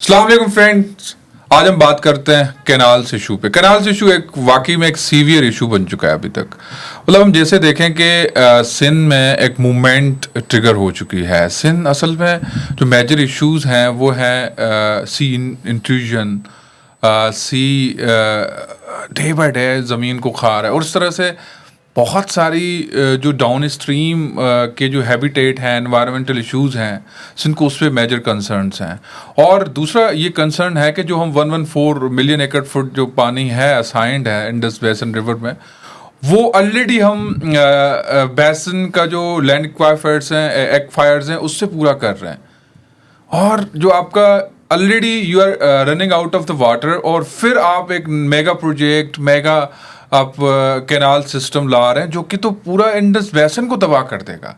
अस्सलाम वालेकुम फ्रेंड्स, आज हम बात करते हैं कैनाल्स इशू पे। कैनाल्स इशू एक वाकई में एक सीवियर इशू बन चुका है अभी तक। मतलब हम जैसे देखें कि सिंध में एक मूवमेंट ट्रिगर हो चुकी है। सिंध असल में जो मेजर इश्यूज हैं वो है sea intrusion, sea day by day ज़मीन को खा रहा है, और इस तरह से बहुत सारी जो डाउन स्ट्रीम के जो हैबिटेट हैं, एनवायरमेंटल इश्यूज हैं, सिंध को उस पर मेजर कंसर्न्स हैं। और दूसरा ये कंसर्न है कि जो हम 114 मिलियन एकड़ फुट जो पानी है असाइंड है इंडस बेसिन रिवर में, वो ऑलरेडी हम बेसिन का जो लैंड एक्वायर्स हैं उससे पूरा कर रहे हैं। और जो आपका already you are running out of the water, और फिर आप एक मेगा प्रोजेक्ट आप कैनाल सिस्टम ला रहे हैं जो कि तो पूरा इंडस बेसिन को तबाह कर देगा।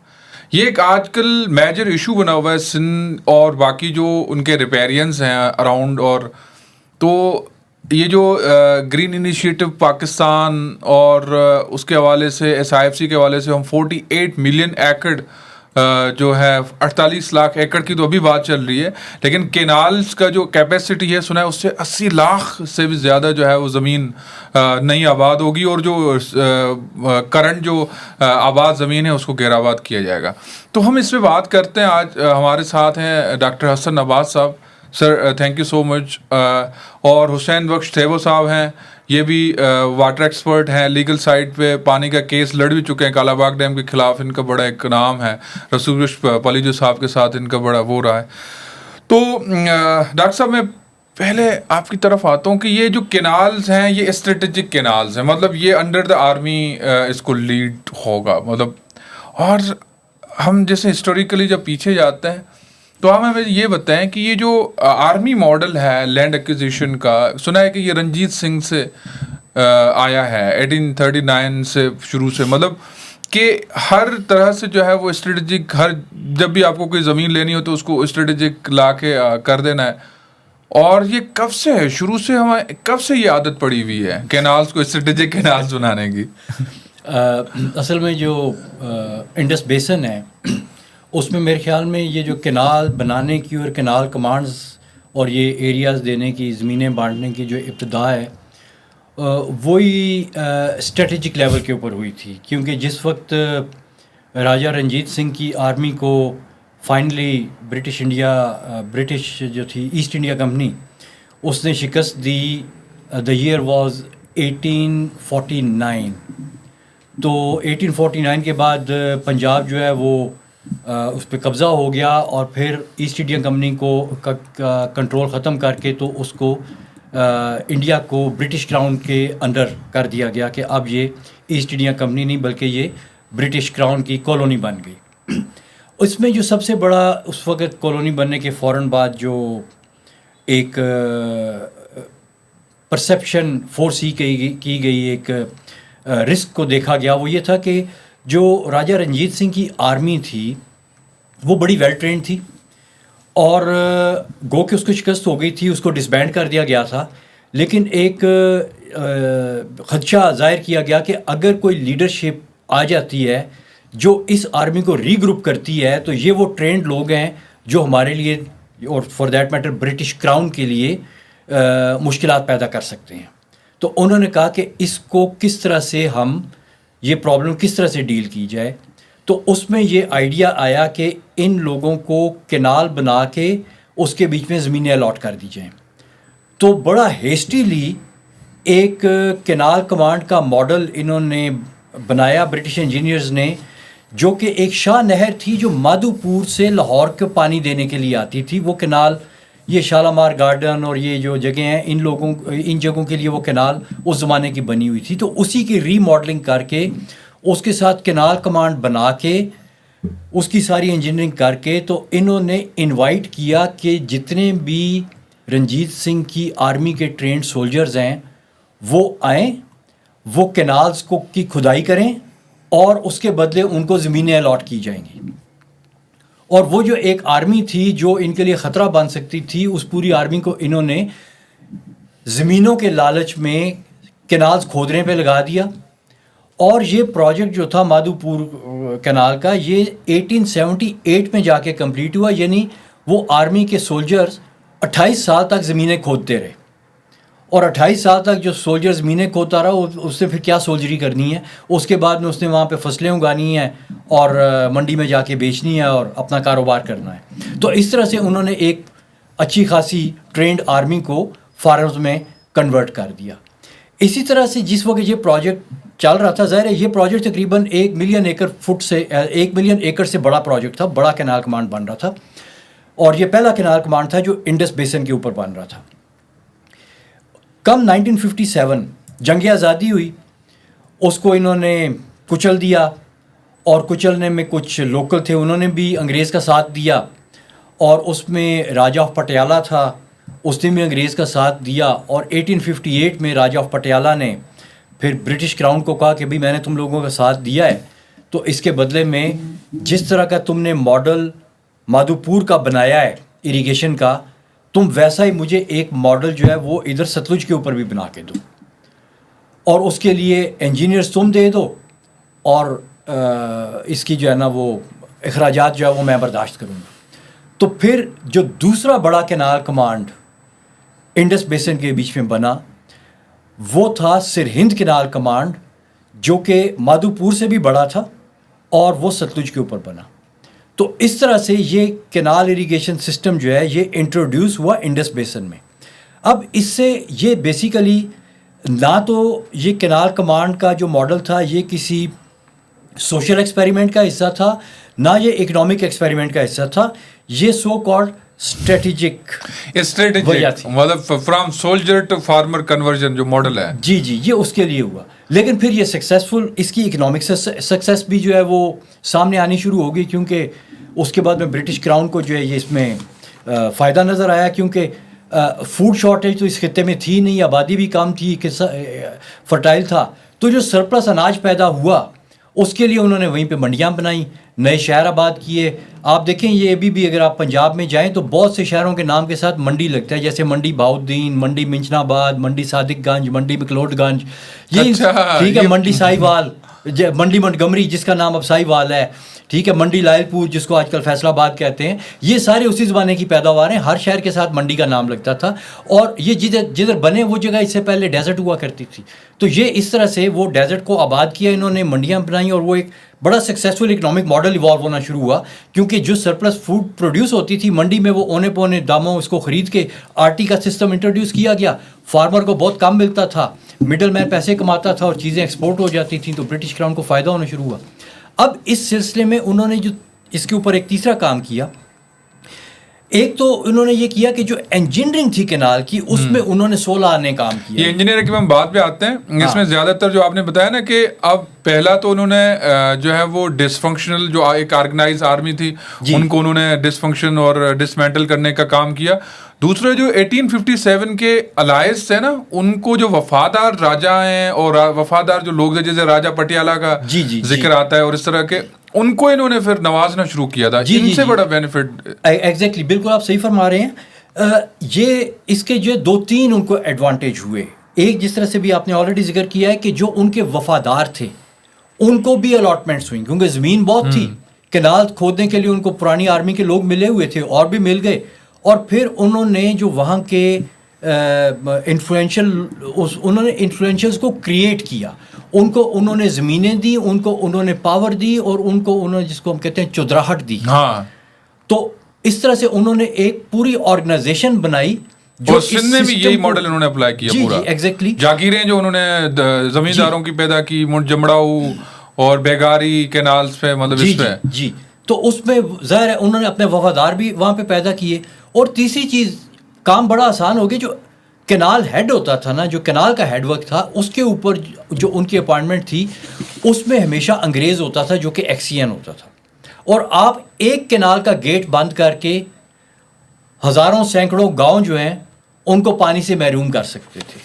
ये एक आजकल मेजर इशू बना हुआ है सिंध और बाकी जो उनके रिपेरियंस हैं अराउंड। और तो ये जो ग्रीन इनिशिएटिव पाकिस्तान और उसके हवाले से SIFC के हवाले से हम 48 मिलियन एकड़ जो है 48 लाख एकड़ की तो अभी बात चल रही है, लेकिन केनाल्स का जो कैपेसिटी है सुना है उससे 80 लाख से भी ज़्यादा जो है वो ज़मीन नई आबाद होगी, और जो करंट जो आबाद ज़मीन है उसको गैराबाद किया जाएगा। तो हम इस पे बात करते हैं। आज हमारे साथ हैं डॉक्टर हसन नवाज साहब। Sir thank you so much. और हुसैन बख्श थेबो साहब हैं, ये भी वाटर एक्सपर्ट हैं, लीगल साइड पे पानी का केस लड़ भी चुके हैं कालाबाग डैम के खिलाफ, इनका बड़ा एक नाम है। रसूल पलीजो साहब के साथ इनका बड़ा वो रहा है। तो डॉक्टर साहब मैं पहले आपकी तरफ आता हूँ कि ये जो केनाल्स हैं ये स्ट्रेटेजिक केनाल्स हैं, मतलब ये अंडर द आर्मी इसको लीड होगा, मतलब। और हम जैसे हिस्टोरिकली जब पीछे जाते हैं तो आप हमें ये बताएं कि ये जो आर्मी मॉडल है लैंड एक्विजिशन का, सुना है कि ये रंजीत सिंह से आया है 1839 से शुरू से, मतलब कि हर तरह से जो है वो स्ट्रेटेजिक, हर जब भी आपको कोई ज़मीन लेनी हो तो उसको स्ट्रेटेजिक ला के कर देना है। और ये कब से है, शुरू से हमें कब से ये आदत पड़ी हुई है कैनाल्स को स्ट्रेटेजिक कैनाल्स बनाने की? असल में जो इंडस बेसन है उसमें मेरे ख्याल में ये जो कैनाल बनाने की और कैनाल कमांड्स और ये एरियाज़ देने की, ज़मीनें बांटने की जो इब्तिदा है वही स्ट्रेटेजिक लेवल के ऊपर हुई थी। क्योंकि जिस वक्त राजा रंजीत सिंह की आर्मी को फाइनली ब्रिटिश जो थी ईस्ट इंडिया कंपनी उसने शिकस्त दी, द ईयर वाज 1849। तो 1849 के बाद पंजाब जो है वो उस पर कब्ज़ा हो गया, और फिर ईस्ट इंडिया कंपनी को कंट्रोल ख़त्म करके तो उसको इंडिया को ब्रिटिश क्राउन के अंडर कर दिया गया कि अब ये ईस्ट इंडिया कंपनी नहीं बल्कि ये ब्रिटिश क्राउन की कॉलोनी बन गई। उसमें जो सबसे बड़ा उस वक़्त कॉलोनी बनने के फ़ौरन बाद जो एक परसेप्शन फोर्सी की गई एक रिस्क को देखा गया, वो ये था कि जो राजा रंजीत सिंह की आर्मी थी वो बड़ी वेल ट्रेंड थी, और गो के उसको शिकस्त हो गई थी, उसको डिसबैंड कर दिया गया था। लेकिन एक खदशा ज़ाहिर किया गया कि अगर कोई लीडरशिप आ जाती है जो इस आर्मी को रीग्रुप करती है तो ये वो ट्रेंड लोग हैं जो हमारे लिए और for that matter British crown के लिए मुश्किलात पैदा कर सकते हैं। तो उन्होंने कहा कि इसको किस तरह से हम ये प्रॉब्लम किस तरह से डील की जाए। तो उसमें ये आइडिया आया कि इन लोगों को कैनाल बना के उसके बीच में ज़मीनें अलॉट कर दी जाएँ। तो बड़ा हेस्टीली एक कैनाल कमांड का मॉडल इन्होंने बनाया ब्रिटिश इंजीनियर्स ने, जो कि एक शाह नहर थी जो माधोपुर से लाहौर को पानी देने के लिए आती थी। वो कैनाल, ये शालामार गार्डन और ये जो जगह हैं, इन जगहों के लिए वो कैनाल उस ज़माने की बनी हुई थी। तो उसी की रीमॉडलिंग करके उसके साथ कैनाल कमांड बना के उसकी सारी इंजीनियरिंग करके तो इन्होंने इनवाइट किया कि जितने भी रंजीत सिंह की आर्मी के ट्रेंड सोल्जर्स हैं वो आएँ, वो कैनाल्स को की खुदाई करें और उसके बदले उनको ज़मीनें अलॉट की जाएंगी। और वो जो एक आर्मी थी जो इनके लिए ख़तरा बन सकती थी, उस पूरी आर्मी को इन्होंने ज़मीनों के लालच में कैनाल्स खोदने पे लगा दिया। और ये प्रोजेक्ट जो था माधोपुर कैनाल का, ये 1878 में जाके कंप्लीट हुआ। यानी वो आर्मी के सोल्जर्स 28 साल तक ज़मीनें खोदते रहे, और 28 साल तक जो सोल्जर ज़मीनें खोदता रहा उसने फिर क्या सोल्जरी करनी है, उसके बाद में उसने वहाँ पे फसलें उगानी हैं और मंडी में जाके बेचनी है और अपना कारोबार करना है। तो इस तरह से उन्होंने एक अच्छी खासी ट्रेंड आर्मी को फार्मर्स में कन्वर्ट कर दिया। इसी तरह से जिस वक्त ये प्रोजेक्ट चल रहा था, ज़ाहिर है ये प्रोजेक्ट तकरीबन 1 मिलियन एकड़ से बड़ा प्रोजेक्ट था, बड़ा कैनाल कमांड बन रहा था, और ये पहला कैनाल कमांड था जो इंडस बेसिन के ऊपर बन रहा था। कम 1957 जंग आज़ादी हुई, उसको इन्होंने कुचल दिया, और कुचलने में कुछ लोकल थे, उन्होंने भी अंग्रेज़ का साथ दिया, और उसमें राजा ऑफ पटियाला था, उसने भी अंग्रेज़ का साथ दिया। और 1858 में राजा ऑफ पटियाला ने फिर ब्रिटिश क्राउन को कहा कि भाई मैंने तुम लोगों का साथ दिया है, तो इसके बदले में जिस तरह का तुमने मॉडल माधोपुर का बनाया है इरिगेशन का, तुम वैसा ही मुझे एक मॉडल जो है वो इधर सतलुज के ऊपर भी बना के दो, और उसके लिए इंजीनियर्स तुम दे दो, और इसकी जो है ना वो अखराजात जो है वो मैं बर्दाश्त करूँगा। तो फिर जो दूसरा बड़ा कैनाल कमांड इंडस बेसिन के बीच में बना वो था सिरहिंद कैनाल कमांड, जो कि माधोपुर से भी बड़ा था और वो सतलुज के ऊपर बना। तो इस तरह से ये कैनाल इरिगेशन सिस्टम जो है ये इंट्रोड्यूस हुआ इंडस बेसिन में। अब इससे ये बेसिकली ना तो ये कैनाल कमांड का जो मॉडल था ये किसी सोशल एक्सपेरिमेंट का हिस्सा था, ना ये इकोनॉमिक एक्सपेरिमेंट का हिस्सा था, ये सो कॉल्ड स्ट्रेटेजिक मतलब from soldier to farmer conversion जो मॉडल है, जी ये उसके लिए हुआ। लेकिन फिर ये सक्सेसफुल, इसकी इकोनॉमिक सक्सेस भी जो है वो सामने आनी शुरू हो गई, क्योंकि उसके बाद में ब्रिटिश क्राउन को जो है ये इसमें फ़ायदा नज़र आया, क्योंकि फूड शॉर्टेज तो इस खत्ते में थी नहीं, आबादी भी कम थी, फर्टाइल था, तो जो सरप्लस अनाज पैदा हुआ उसके लिए उन्होंने वहीं पे मंडियाँ बनाई, नए शहर आबाद किए। आप देखें ये भी अगर आप पंजाब में जाएं तो बहुत से शहरों के नाम के साथ मंडी लगता है, जैसे मंडी बहाउद्दीन, मंडी मिंचनाबाद, मंडी सादिकगंज, मंडी मकलोडगंज, ये ठीक है, मंडी साहिवाल, मंडी मंटगमरी जिसका नाम अब साहिवाल है, ठीक है, मंडी लायलपुर जिसको आजकल फैसलाबाद कहते हैं, ये सारे उसी ज़माने की पैदावार हैं। हर शहर के साथ मंडी का नाम लगता था, और ये जिधर बने वो जगह इससे पहले डेजर्ट हुआ करती थी। तो ये इस तरह से वो डेजर्ट को आबाद किया इन्होंने, मंडियाँ बनाई, और वो एक बड़ा सक्सेसफुल इकोनॉमिक मॉडल इवॉल्व होना शुरू हुआ, क्योंकि जो सरप्लस फूड प्रोड्यूस होती थी मंडी में वो औने पौने दामों उसको ख़रीद के आरटी का सिस्टम इंट्रोड्यूस किया गया, फार्मर को बहुत कम मिलता था, मिडल मैन पैसे कमाता था और चीज़ें एक्सपोर्ट हो जाती थी, तो ब्रिटिश क्राउन को फ़ायदा होना शुरू हुआ। अब इस सिलसिले में उन्होंने जो इसके ऊपर एक तीसरा काम किया, एक तो उन्होंने ये किया कि जो इंजीनियरिंग थी कैनाल की उसमें उन्होंने 16 आने काम किया। ये इंजीनियर की हम बात पे आते हैं, इसमें ज्यादातर जो आपने बताया ना कि अब पहला तो उन्होंने जो है वो डिसफंक्शनल जो एक ऑर्गेनाइज आर्मी थी उनको उन्होंने डिसफंक्शन और डिसमेंटल करने का काम किया। दूसरा जो 1857 के अलायंस है ना, उनको जो वफादार राजा हैं और वफादार जो लोग हैं, जैसे राजा पटियाला का जिक्र आता है और इस तरह के, उनको इन्होंने फिर नवाजना शुरू किया था। इनसे बड़ा बेनिफिट एग्जैक्टली बिल्कुल आप सही फरमा रहे हैं। ये इसके जो 2-3 उनको एडवांटेज हुए। एक, जिस तरह से भी आपने ऑलरेडी जिक्र किया है कि जो उनके वफादार थे उनको भी अलॉटमेंट्स हुई, क्योंकि ज़मीन बहुत थी, कैनाल खोदने के लिए उनको पुरानी आर्मी के लोग मिले हुए थे और भी मिल गए, और फिर उन्होंने जो वहाँ के इन्फ्लुएंशियल्स को क्रिएट किया, उनको उन्होंने ज़मीनें दी, उनको उन्होंने पावर दी, और उनको उन्होंने जिसको हम कहते हैं चुदराहट दी। हाँ, तो इस तरह से उन्होंने एक पूरी ऑर्गेनाइजेशन बनाई, जो सिंध में भी यही मॉडल उन्होंने अप्लाई किया पूरा। एग्जैक्टली जागीरें जो उन्होंने जमींदारों की पैदा की, जमड़ाऊ और बेगारी कैनाल्स पे, मतलब इस पे जी, तो उसमें ज़ाहिर है उन्होंने अपने वफादार भी वहाँ पे पैदा किए। और तीसरी चीज़, काम बड़ा आसान हो गया, जो कैनाल हेड होता था ना, जो कैनाल का हेडवर्क था, उसके ऊपर जो उनकी अपॉइंटमेंट थी उसमें हमेशा अंग्रेज़ होता था जो कि एक्सियन होता था, और आप एक कैनाल का गेट बंद करके हज़ारों सैकड़ों गांव जो हैं उनको पानी से महरूम कर सकते थे।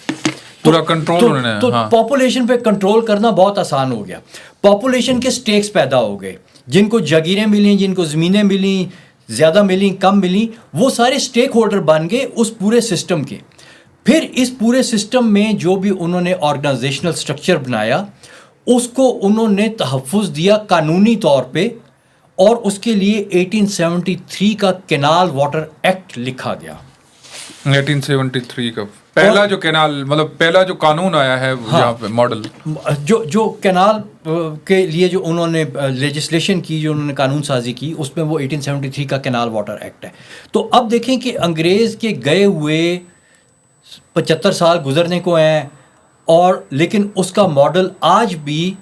पूरा कंट्रोल उन्होंने, तो पॉपुलेशन पे कंट्रोल करना बहुत आसान हो गया। पॉपुलेशन के स्टेक्स पैदा हो गए, जिनको जागीरें मिली, जिनको ज़मीनें मिली, ज़्यादा मिली, कम मिली, वो सारे स्टेक होल्डर बन गए उस पूरे सिस्टम के। फिर इस पूरे सिस्टम में जो भी उन्होंने ऑर्गेनाइजेशनल स्ट्रक्चर बनाया उसको उन्होंने तहफ़्फ़ुज़ दिया कानूनी तौर पे, और उसके लिए 1873 का कैनाल वाटर एक्ट लिखा गया। 1873 का पहला जो कैनाल, मतलब पहला जो कानून आया है यहाँ पे मॉडल, जो कैनाल के लिए जो उन्होंने लेजिस्लेशन की, जो उन्होंने कानून साजी की, उसमें वो 1873 का कैनाल वाटर एक्ट है। तो अब देखें कि अंग्रेज़ के गए हुए 75 साल गुजरने को हैं, और लेकिन उसका मॉडल आज भी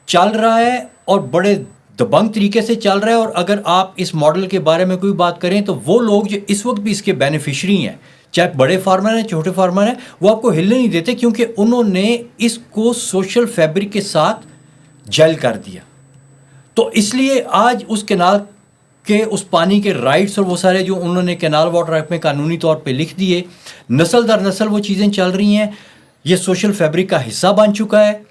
चल रहा है और बड़े दबंग तरीके से चल रहा है। और अगर आप इस मॉडल के बारे में कोई बात करें तो वो लोग जो इस वक्त भी इसके बेनिफिशरी हैं, चाहे बड़े फार्मर हैं, छोटे फार्मर हैं, वो आपको हिलने नहीं देते, क्योंकि उन्होंने इसको सोशल फैब्रिक के साथ जेल कर दिया। तो इसलिए आज उस कैनाल के उस पानी के राइट्स और वो सारे जो उन्होंने कैनाल वाटर एक्ट में कानूनी तौर पे लिख दिए, नस्ल दर नस्ल वो चीज़ें चल रही हैं, ये सोशल फैब्रिक का हिस्सा बन चुका है।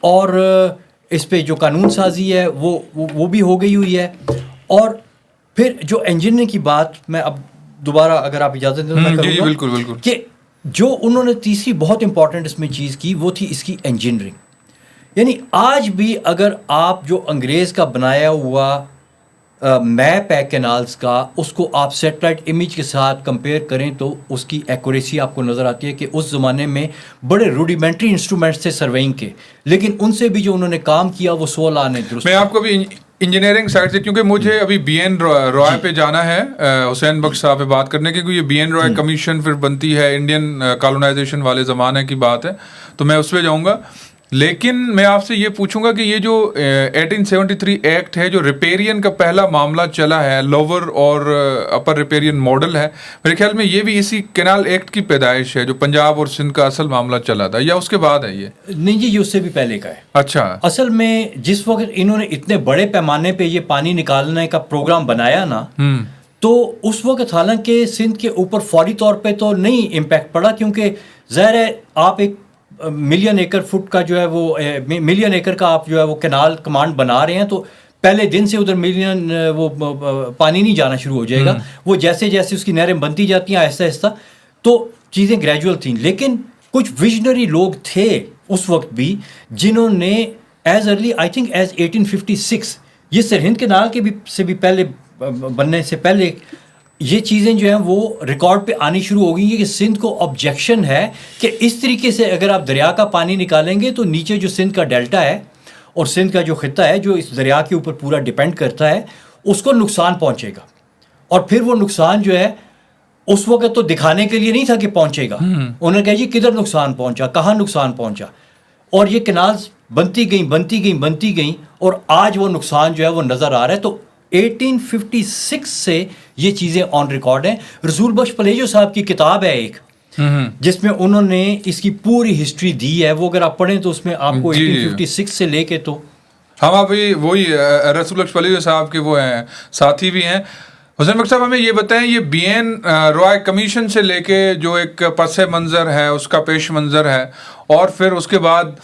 और इस पे जो कानून साजी है वो भी हो गई हुई है। और फिर जो इंजीनियरिंग की बात, मैं अब दोबारा अगर आप इजाज़त दें तो मैं करूँगा, बिल्कुल बिल्कुल, कि जो उन्होंने तीसरी बहुत इंपॉर्टेंट इसमें चीज़ की वो थी इसकी इंजीनियरिंग। यानी आज भी अगर आप जो अंग्रेज़ का बनाया हुआ मैप है कैनाल्स का, उसको आप सेटेलाइट इमेज के साथ कंपेयर करें तो उसकी एक्यूरेसी आपको नज़र आती है कि उस ज़माने में बड़े रूडिमेंट्री इंस्ट्रूमेंट्स थे सर्वेइंग के, लेकिन उनसे भी जो उन्होंने काम किया वो 16 आने दुरुस्त। मैं आपको भी इंजीनियरिंग साइड से, क्योंकि मुझे अभी BN रॉय पे जाना है, हुसैन बख्श साहब पे बात करने की, क्योंकि ये BN रॉय कमीशन फिर बनती है, इंडियन कॉलोनाइजेशन वाले ज़माने की बात है, तो मैं उस पर जाऊँगा। लेकिन मैं आपसे ये पूछूंगा कि ये जो 1873 एक्ट है, जो रिपेरियन का पहला मामला चला है, लोअर और अपर रिपेरियन मॉडल है, मेरे ख्याल में ये भी इसी कैनाल एक्ट की पैदाइश है, जो पंजाब और सिंध का असल मामला चला था, या उसके बाद है ये? नहीं जी, ये उससे भी पहले का है। अच्छा। असल में जिस वक्त इन्होंने इतने बड़े पैमाने पे ये पानी निकालने का प्रोग्राम बनाया ना, तो उस वक्त हालांकि सिंध के ऊपर फौरी तौर पे तो नहीं इम्पैक्ट पड़ा, क्योंकि ज़ाहिर है आप एक मिलियन एकड़ फुट का जो है वो मिलियन एकड़ का आप जो है वो कैनाल कमांड बना रहे हैं, तो पहले दिन से उधर मिलियन वो पानी नहीं जाना शुरू हो जाएगा। वो जैसे जैसे उसकी नहरें बनती जाती हैं आहिस्ता आहिस्ता, तो चीज़ें ग्रेजुअल थी। लेकिन कुछ विजनरी लोग थे उस वक्त भी, जिन्होंने as early I think as 1856 ये सरहिंद कैनाल के भी से भी पहले बनने से पहले ये चीज़ें जो हैं वो रिकॉर्ड पे आनी शुरू हो गई हैं कि सिंध को ऑब्जेक्शन है कि इस तरीके से अगर आप दरिया का पानी निकालेंगे तो नीचे जो सिंध का डेल्टा है और सिंध का जो खिता है जो इस दरिया के ऊपर पूरा डिपेंड करता है, उसको नुकसान पहुंचेगा। और फिर वो नुकसान जो है उस वक्त तो दिखाने के लिए नहीं था कि पहुंचेगा, उन्होंने कहा जी किधर नुकसान पहुंचा, कहाँ नुकसान पहुंचा, और ये कैनाल्स बनती गई और आज वो नुकसान जो है वो नज़र आ रहा है। तो 1856 से ये चीज़ें ऑन रिकॉर्ड हैं। रसूल बख्श पलेजो साहब की किताब है एक, जिसमें उन्होंने इसकी पूरी हिस्ट्री दी है, वो अगर आप पढ़ें तो उसमें आपको 1856 से लेके तो हम अभी वही रसूल बख्श पलेजो साहब के वो हैं, साथी भी हैं। हुसैन बख्श साहब, हमें ये बताएं, ये BN रॉय कमीशन से लेके जो एक पस मंज़र है, उसका पेश मंज़र है, और फिर उसके बाद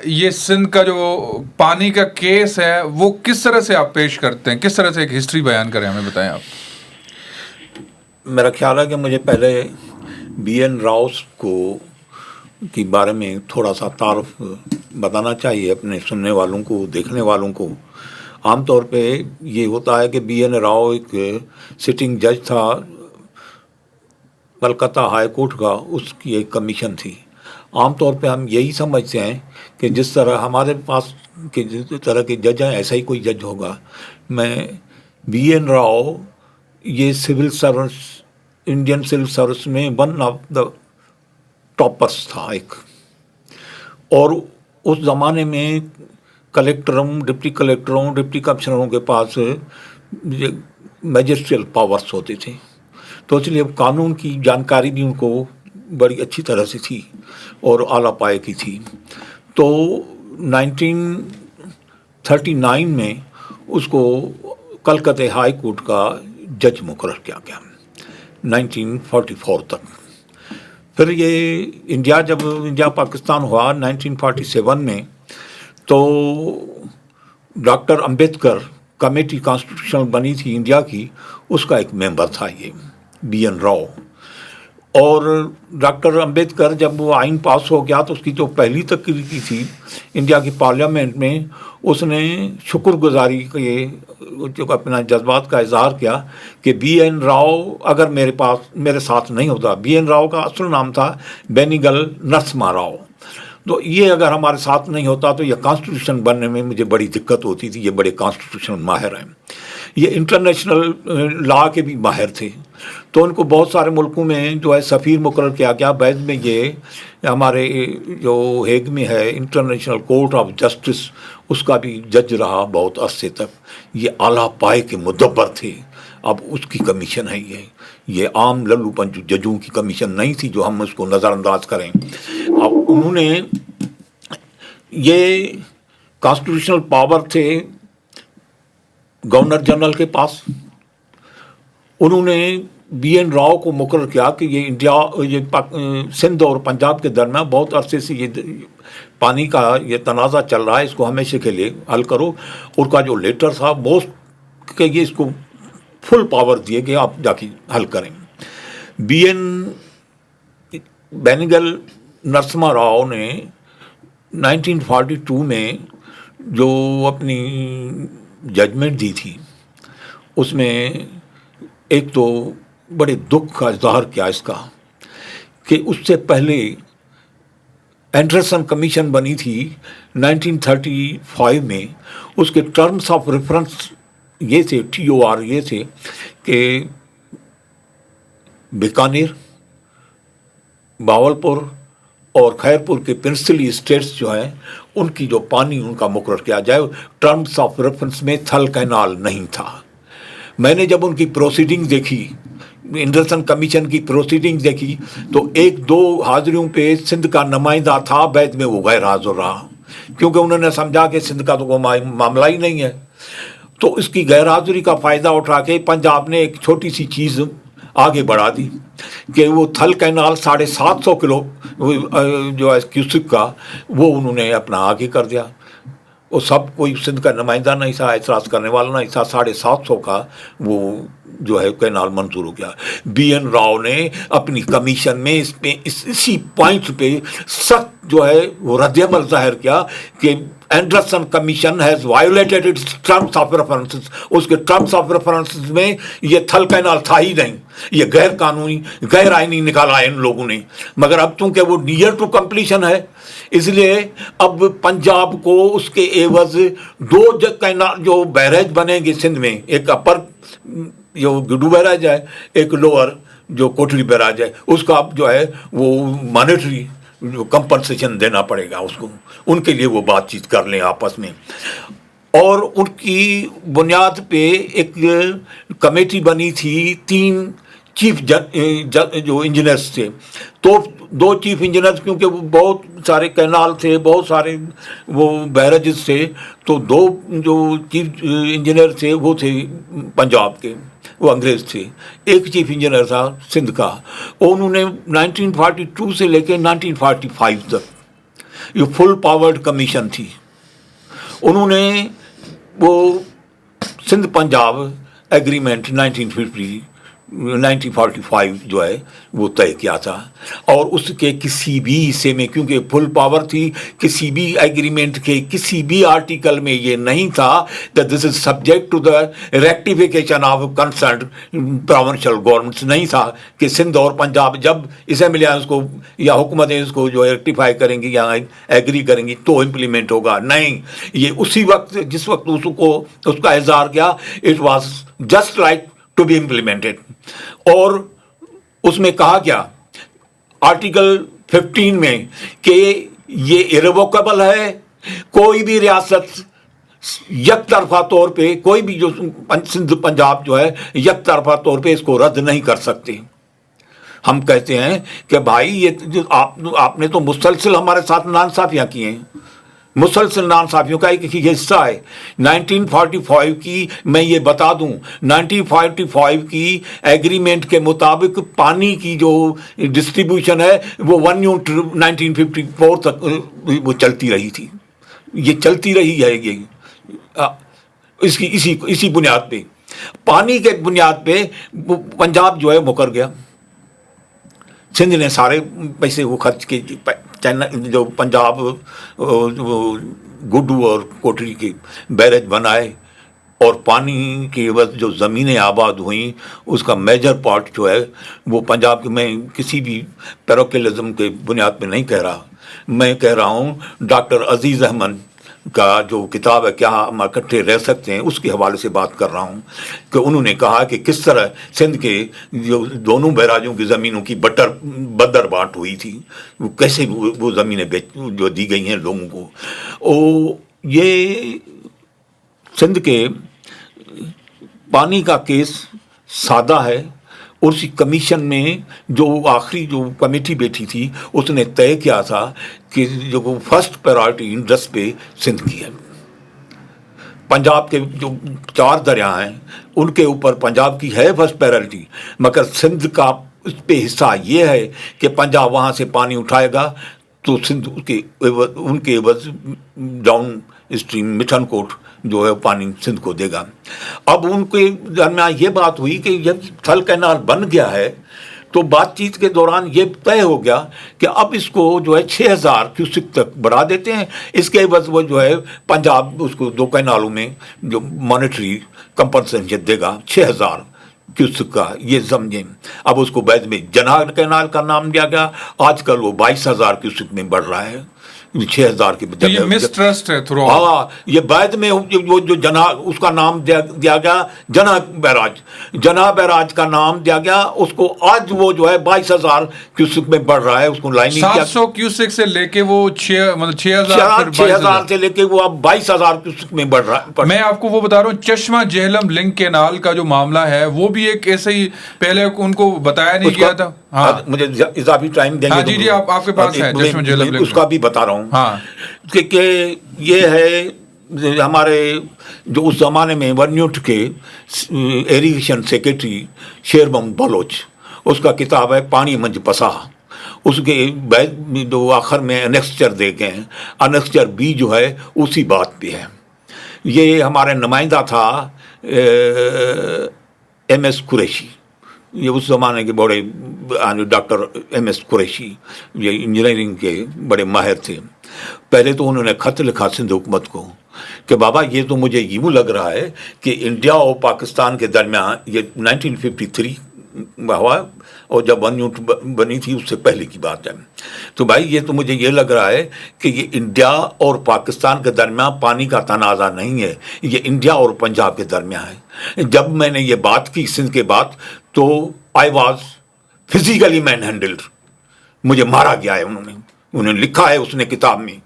ये सिंध का जो पानी का केस है, वो किस तरह से आप पेश करते हैं, किस तरह से एक हिस्ट्री बयान करें, हमें बताएं आप। मेरा ख्याल है कि मुझे पहले BN राव को के बारे में थोड़ा सा तारुफ बताना चाहिए अपने सुनने वालों को, देखने वालों को। आमतौर पे ये होता है कि BN राव एक सिटिंग जज था कलकत्ता हाई कोर्ट का, उसकी एक कमीशन थी। आमतौर पे हम यही समझते हैं कि जिस तरह हमारे पास के जिस तरह के जज हैं ऐसा ही कोई जज होगा। मैं BN राव ये civil service, Indian civil service में वन ऑफ द टॉपर्स था एक, और उस ज़माने में कलेक्टरों, डिप्टी कलेक्टरों, डिप्टी कमिश्नरों के पास मैजिस्ट्रियल पावर्स होती थी, तो इसलिए कानून की जानकारी भी उनको बड़ी अच्छी तरह से थी और आला पाए की थी। तो 1939 में उसको कलकत्ता हाई कोर्ट का जज मुकर्रर किया गया 1944 तक। फिर ये जब इंडिया पाकिस्तान हुआ 1947 में, तो डॉक्टर अंबेडकर कमेटी कॉन्स्टिट्यूशनल बनी थी इंडिया की, उसका एक मेंबर था ये BN राव। اور ڈاکٹر امبیڈکر جب وہ آئین پاس ہو گیا تو اس کی جو پہلی تقریر کی تھی انڈیا کی پارلیمنٹ میں، اس نے شکر گزاری کے جو اپنا جذبات کا اظہار کیا کہ بی این راؤ اگر میرے ساتھ نہیں ہوتا. بی این راؤ کا اصل نام تھا بینیگل نرسما راؤ. تو یہ اگر ہمارے ساتھ نہیں ہوتا تو یہ کانسٹیٹیوشن بننے میں مجھے بڑی دقت ہوتی تھی. یہ بڑے کانسٹیٹیوشن ماہر ہیں، یہ انٹرنیشنل لا کے بھی ماہر تھے. تو ان کو بہت سارے ملکوں میں جو ہے سفیر مقرر کیا گیا. بعد میں یہ ہمارے جو ہیگ میں ہے انٹرنیشنل کورٹ آف جسٹس، اس کا بھی جج رہا بہت عرصے تک. یہ اعلیٰ پائے کے مدبر تھے. اب اس کی کمیشن ہے یہ عام للو پنجو ججوں کی کمیشن نہیں تھی جو ہم اس کو نظر انداز کریں. اب انہوں نے یہ کانسٹیٹیوشنل پاور تھے گورنر جنرل کے پاس. انہوں نے بی این راؤ کو مقرر کیا کہ یہ سندھ اور پنجاب کے درمیان بہت عرصے سے یہ پانی کا یہ تنازع چل رہا ہے، اس کو ہمیشہ کے لیے حل کرو. اور کا جو لیٹر تھا موسٹ کہ یہ اس کو فل پاور دیے کہ آپ جا کے حل کریں. بینیگل نرسما راؤ نے 1942 میں جو اپنی ججمنٹ دی تھی اس میں ایک تو بڑے دکھ کا اظہار کیا اس کا کہ اس سے پہلے اینڈرسن کمیشن بنی تھی 1935 میں. اس کے ٹرمز آف ریفرنس یہ تھے TOR یہ تھے کہ بیکانیر، باولپور اور خیرپور کے پرنسلی اسٹیٹس جو ہیں ان کی جو پانی ان کا مقرر کیا جائے. ٹرمز آف ریفرنس میں تھل کینال نہیں تھا. میں نے جب ان کی پروسیڈنگ دیکھی، اینڈرسن کمیشن کی پروسیڈنگ دیکھی، تو 1-2 حاضریوں پہ سندھ کا نمائندہ تھا، بعد میں وہ غیر حاضر رہا کیونکہ انہوں نے سمجھا کہ سندھ کا تو کوئی معاملہ ہی نہیں ہے. تو اس کی غیر حاضری کا فائدہ اٹھا کے پنجاب نے ایک چھوٹی سی چیز آگے بڑھا دی کہ وہ تھل کینال 750 کلو جو ہے کیوسک کا وہ انہوں نے اپنا آگے کر دیا. وہ سب کوئی سندھ کا نمائندہ نہیں تھا، اعتراض کرنے والا نہیں تھا. 750 کا وہ جو ہے کینال منظور ہو گیا. بی این راؤ نے اپنی کمیشن میں اسی پوائنٹ پہ سخت جو ہے وہ رد عمل ظاہر کیا کہ Anderson Commission has violated its terms of references. اس کے ٹرمز آف ریفرنسز میں یہ تھل کینال تھا ہی نہیں. یہ غیر قانونی غیر آئینی نکالا ہے ان لوگوں نے. مگر اب چونکہ وہ نیئر ٹو کمپلیشن ہے اس لیے اب پنجاب کو اس کے عوض 2 کینال جو بیریج بنیں گے سندھ میں، ایک اپر جو گڈو بیراج ہے، ایک لوور جو کوٹلی بیراج ہے، اس کا اب جو ہے وہ مانیٹری جو کمپنسیشن دینا پڑے گا اس کو. ان کے لیے وہ بات چیت کر لیں آپس میں. اور ان کی بنیاد پہ ایک کمیٹی بنی تھی 3 چیف جو انجینئرس تھے. تو 2 چیف انجینئرس کیونکہ وہ بہت سارے کینال تھے، بہت سارے وہ بیراجز تھے، تو 2 جو چیف انجینئر تھے وہ تھے پنجاب کے، وہ انگریز تھے. ایک چیف انجینئر تھا سندھ کا. انہوں نے 1942 سے لے کے 1945 تک یہ فل پاورڈ کمیشن تھی. انہوں نے وہ سندھ پنجاب ایگریمنٹ 1945 جو ہے وہ طے کیا تھا. اور اس کے کسی بھی حصے میں کیونکہ فل پاور تھی، کسی بھی ایگریمنٹ کے کسی بھی آرٹیکل میں یہ نہیں تھا کہ this is subject to the rectification of concerned provincial governments. نہیں تھا کہ سندھ اور پنجاب جب اسمبلیاں اس کو یا حکومتیں اس کو جو ریکٹیفائی کریں گی یا ایگری کریں گی تو امپلیمنٹ ہوگا. نہیں، یہ اسی وقت جس وقت اس کا اظہار کیا، it was just like to be implemented. اور اس میں کہا کیا آرٹیکل 15 میں کہ یہ ایریووکیبل ہے. کوئی بھی ریاست یک طرفہ طور پہ، کوئی بھی جو سندھ پنجاب جو ہے یک طرفہ طور پہ اس کو رد نہیں کر سکتے. ہم کہتے ہیں کہ بھائی یہ جو آپ نے تو مسلسل ہمارے ساتھ ناانصافیاں کی ہیں، مسلسل ناانصافیوں کا ایک حصہ ہے. 1945 کی میں یہ بتا دوں، 1945 کی ایگریمنٹ کے مطابق پانی کی جو ڈسٹریبیوشن ہے وہ 1 یونٹ 1954 تک وہ چلتی رہی تھی. یہ چلتی رہی ہے یہ اسی بنیاد پہ، پانی کے بنیاد پہ پنجاب جو ہے مکر گیا. सिंध ने सारे पैसे वो खर्च के जो पंजाब वो गुड्डू और कोटरी के बैरेज बनाए, और पानी की एवज जो ज़मीनें आबाद हुई उसका मेजर पार्ट जो है वो पंजाब के, मैं किसी भी पैरोकेलिज्म के बुनियाद पे नहीं कह रहा, मैं कह रहा हूँ डॉक्टर अजीज़ अहमद का जो किताब है क्या हम इकट्ठे रह सकते हैं, उसके हवाले से बात कर रहा हूँ कि उन्होंने कहा कि किस तरह सिंध के जो दोनों बैराजों की ज़मीनों की बदर बांट हुई थी, वो कैसे वो ज़मीनें जो दी गई हैं लोगों को। ओ ये सिंध के पानी का केस सादा है, और उसी कमीशन में जो आखिरी जो कमेटी बैठी थी उसने तय किया था कि जो फर्स्ट प्रायोरिटी इंडस पे सिंध की है। पंजाब के जो 4 दरिया हैं उनके ऊपर पंजाब की है फर्स्ट प्रायोरिटी, मगर सिंध का उस पे हिस्सा ये है कि पंजाब वहाँ से पानी उठाएगा तो सिंध उनके एवज डाउन स्ट्रीम मिठनकोट जो है पानी सिंध को देगा। अब उनके दरमियान ये बात हुई कि जब थल कैनाल बन गया है तो बातचीत के दौरान ये तय हो गया कि अब इसको जो है 6000 क्यूसिक तक बढ़ा देते हैं, इसके एवज वो जो है पंजाब उसको 2 कैनालों में जो मॉनेटरी कंपनसेशन देगा 6000 क्यूसिक का, ये समझें। अब उसको बाद में जनाह कैनाल का नाम दिया गया, आजकल वो 22000 क्यूसिक में बढ़ रहा है, 6000 की तो ये मिसट्रस्ट है थ्रू। हाँ, ये बाद में वो जो जना उसका नाम दिया गया जनाह बैराज का नाम दिया गया, उसको आज वो जो है 22000 क्यूसिक में बढ़ रहा है, उसको लाइनिंग 700 क्यूसिक से लेके वो 6000 से लेके वो अब 22000 क्यूसिक में बढ़ रहा है। मैं आपको वो बता रहा हूँ, चश्मा झेलम लिंक कैनाल का जो मामला है वो भी एक ऐसे ही पहले उनको बताया नहीं गया था। हाँ, मुझे इजाफी टाइम देंगे। हाँ, जी आपके पास है चश्मा झेलम लिंक, उसका भी बता रहा हूँ। हाँ, कि ये है हमारे जो उस ज़माने में वर्न्यूट के एरीगेशन सेक्रेटरी शेर मोहम्मद बलोच, उसका किताब है पानी मंज पसा, उसके बाद जो आखिर में अनेक्स्चर दे गए हैं, अनेक्स्चर बी जो है उसी बात पे है। ये हमारे नुमाइंदा था MS कुरैशी, ये उस ज़माने के बड़े डॉक्टर MS कुरैशी, ये इंजीनियरिंग के बड़े माहिर थे। पहले तो उन्होंने ख़त लिखा सिंध हुकूमत को कि बाबा ये तो मुझे यूँ लग रहा है कि इंडिया और पाकिस्तान के दरमियान, ये 1953 हुआ और जब वन यूनिट बनी थी उससे पहले की बात है, तो भाई ये तो मुझे ये लग रहा है कि ये इंडिया और पाकिस्तान के दरमियान पानी का तनाज़ा नहीं है, ये इंडिया और पंजाब के दरमियान है। जब मैंने ये बात की सिंध के बाद तो I was physically man handled, मुझे मारा गया है। उन्होंने लिखा है उसने किताब में,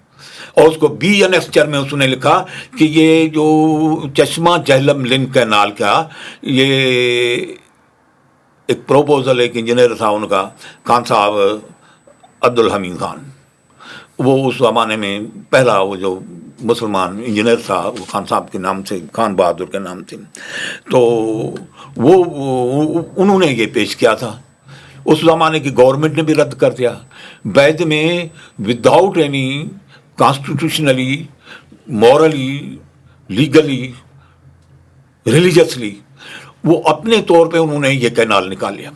और उसको बी अनेक्स्चर में उसने लिखा कि ये जो चश्मा झेलम लिंक कैनाल का ये एक प्रोपोजल, एक इंजीनियर था उनका खान साहब अब्दुल हमीद खान, वो उस ज़माने में पहला वो जो मुसलमान इंजीनियर था, वो खान साहब के नाम से, खान बहादुर के नाम से, तो वो उन्होंने ये पेश किया था। उस ज़माने की गवर्नमेंट ने भी रद्द कर दिया। बाद में without any constitutionally, morally, legally, religiously वो अपने तौर पे उन्होंने ये कैनाल निकाल लिया,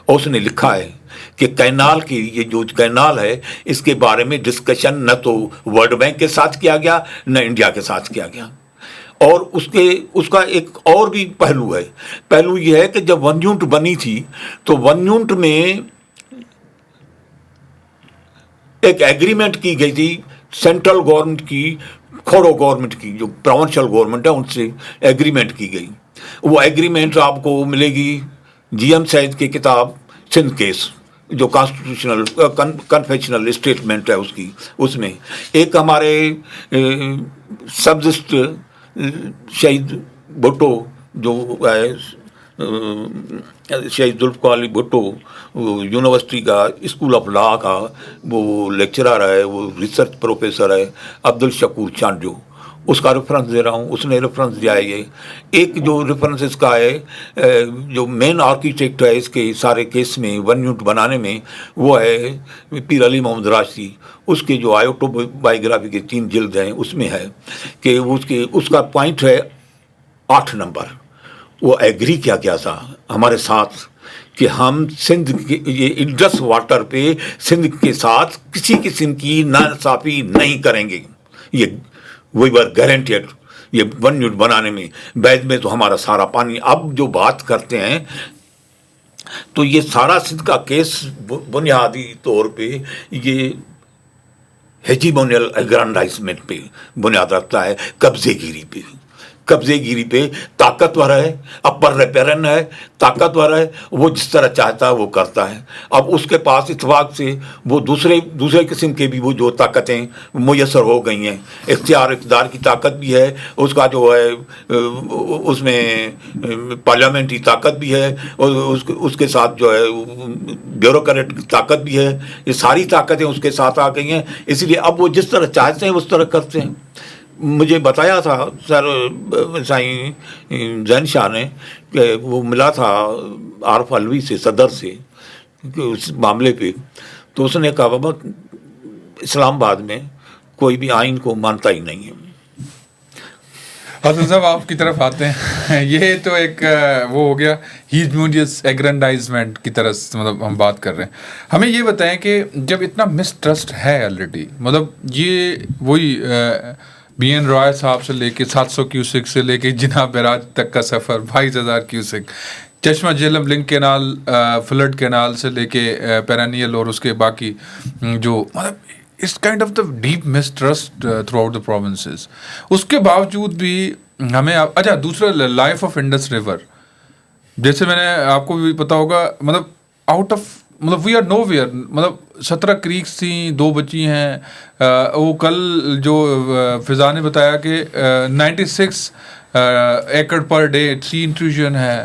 और उसने लिखा है कि कैनाल की ये जो कैनाल है इसके बारे में डिस्कशन न तो वर्ल्ड बैंक के साथ किया गया न इंडिया के साथ किया गया। और उसका एक और भी पहलू है। पहलू ये है कि जब वन यूनिट बनी थी तो वन यूनिट में एक एग्रीमेंट की गई थी सेंट्रल गवर्नमेंट की, खोड़ो गवर्नमेंट की, जो प्रोविंशियल गवर्नमेंट है उनसे एग्रीमेंट की गई। वो एग्रीमेंट आपको मिलेगी GM सैयद की किताब सिंध केस, जो कॉन्स्टिट्यूशनल कन्फेशनल स्टेटमेंट है उसकी, उसमें एक हमारे सब्जिस्ट शहीद भुट्टो जो है, शहीद जुल्फ़िकार अली भुट्टो, यूनिवर्सिटी का स्कूल ऑफ लॉ का वो लेक्चरर है, वो रिसर्च प्रोफेसर है, अब्दुल शकूर चांडो, उसका रेफरेंस दे रहा हूँ। उसने रेफरेंस दिया है। ये एक जो रेफरेंस इसका है, जो मेन आर्किटेक्ट है इसके सारे केस में वन यूनिट बनाने में, वो है पीर अली मोहम्मद राशि। उसके जो ऑटोबायोग्राफी के 3 जिल्द हैं उसमें है कि उसका पॉइंट है 8 नंबर। वो एग्री किया गया था हमारे साथ کہ ہم سندھ کے یہ انڈس واٹر پہ سندھ کے ساتھ کسی قسم کی ناانصافی نہیں کریں گے. یہ وی ور گارنٹیڈ یہ 1 یونٹ بنانے میں. بعد میں تو ہمارا سارا پانی اب جو بات کرتے ہیں تو یہ سارا سندھ کا کیس بنیادی طور پہ یہ ہیجیمونیل اگرانڈائزمنٹ پہ بنیاد رکھتا ہے, قبضے گیری پہ. قبضے گیری پہ طاقتور ہے, اپر ریپیرن ہے, طاقتور ہے, وہ جس طرح چاہتا ہے وہ کرتا ہے. اب اس کے پاس اتفاق سے وہ دوسرے قسم کے بھی وہ جو طاقتیں میسر ہو گئی ہیں. اقتدار کی طاقت بھی ہے, اس کا جو ہے اس میں پارلیمنٹری طاقت بھی ہے, اور اس کے ساتھ جو ہے بیوروکریٹ کی طاقت بھی ہے. یہ ساری طاقتیں اس کے ساتھ آ گئی ہیں, اس لیے اب وہ جس طرح چاہتے ہیں اس طرح کرتے ہیں. مجھے بتایا تھا سر سائیں زین شاہ نے کہ وہ ملا تھا عارف علوی سے, صدر سے, اس معاملے پہ. تو اس نے کہا بابا اسلام آباد میں کوئی بھی آئین کو مانتا ہی نہیں ہے. حسن صاحب آپ کی طرف آتے ہیں, یہ تو ایک وہ ہو گیا ہیجمونیس ایگرینڈائزمنٹ کی طرح مطلب ہم بات کر رہے ہیں. ہمیں یہ بتائیں کہ جب اتنا مسٹرسٹ ہے آلریڈی, مطلب یہ وہی بی این رائے صاحب سے لے کے 700 کیوسک سے لے کے جناب براج تک کا سفر 22,000 cusecs, Chashma Jhelum link canal, flood canal سے لے کے پیرانیل اور اس کے باقی جو مطلب اس kind of the deep mistrust throughout the provinces. اس کے باوجود بھی ہمیں اچھا دوسرا لائف آف انڈس ریور, جیسے میں نے آپ کو بھی پتا ہوگا مطلب آؤٹ آف مطلب وی آر نو ویئر, مطلب 17 کریکس تھیں, 2 بچی ہیں. وہ کل جو فضا نے بتایا کہ 96 ایکڑ پر ڈے سی انٹروژن ہے.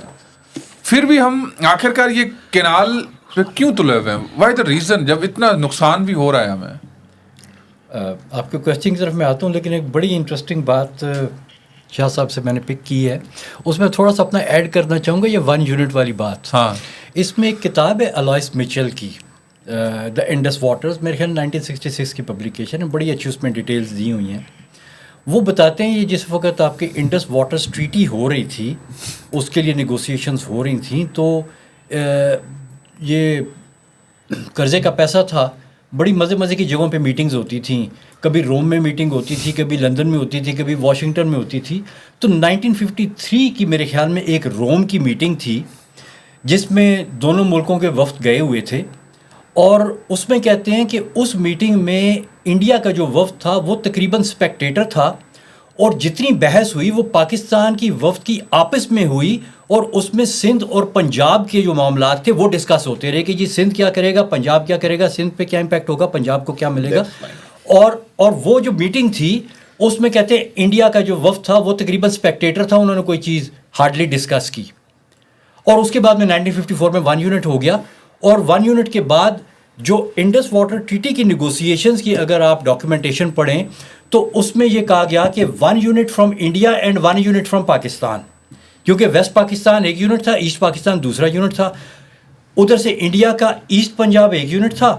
پھر بھی ہم آخرکار یہ کینال پہ کیوں تلے ہوئے ہیں؟ وائی دا ریزن جب اتنا نقصان بھی ہو رہا ہے ہمیں؟ آپ کے کویسچن کی طرف میں آتا ہوں, لیکن ایک بڑی انٹرسٹنگ بات شاہ صاحب سے میں نے پک کی ہے, اس میں تھوڑا سا اپنا ایڈ کرنا چاہوں گا. یہ 1 یونٹ والی بات, ہاں, اس میں ایک کتاب ہے الائس مچل کی, دا انڈس واٹرز, میرے خیال 1966 کی پبلیکیشن ہے. بڑی اچھی اس میں ڈیٹیلز دی ہوئی ہیں. وہ بتاتے ہیں یہ جس وقت آپ کے انڈس واٹرز ٹریٹی ہو رہی تھی, اس کے لیے نیگوسیشنز ہو رہی تھیں, تو یہ قرضے کا پیسہ تھا. بڑی مزے کی جگہوں پہ میٹنگز ہوتی تھیں, کبھی روم میں میٹنگ ہوتی تھی, کبھی لندن میں ہوتی تھی, کبھی واشنگٹن میں ہوتی تھی. تو 1953 کی میرے خیال میں ایک روم کی میٹنگ تھی جس میں دونوں ملکوں کے وفد گئے ہوئے تھے, اور اس میں کہتے ہیں کہ اس میٹنگ میں انڈیا کا جو وفد تھا وہ تقریباً اسپیکٹیٹر تھا, اور جتنی بحث ہوئی وہ پاکستان کی وفد کی آپس میں ہوئی, اور اس میں سندھ اور پنجاب کے جو معاملات تھے وہ ڈسکس ہوتے رہے کہ جی سندھ کیا کرے گا, پنجاب کیا کرے گا, سندھ پہ کیا امپیکٹ ہوگا, پنجاب کو کیا ملے گا. اور وہ جو میٹنگ تھی اس میں کہتے ہیں انڈیا کا جو وفد تھا وہ تقریباً اسپیکٹیٹر تھا, انہوں نے کوئی چیز ہارڈلی ڈسکس کی. اور اس کے بعد میں 1954 میں 1 یونٹ ہو گیا, اور 1 یونٹ کے بعد جو انڈس واٹر ٹریٹی کی نیگوسیشنز کی اگر آپ ڈاکیومنٹیشن پڑھیں تو اس میں یہ کہا گیا کہ 1 unit from India and 1 unit from Pakistan, کیونکہ ویسٹ پاکستان 1 یونٹ تھا, ایسٹ پاکستان دوسرا یونٹ تھا. ادھر سے انڈیا کا ایسٹ پنجاب 1 یونٹ تھا,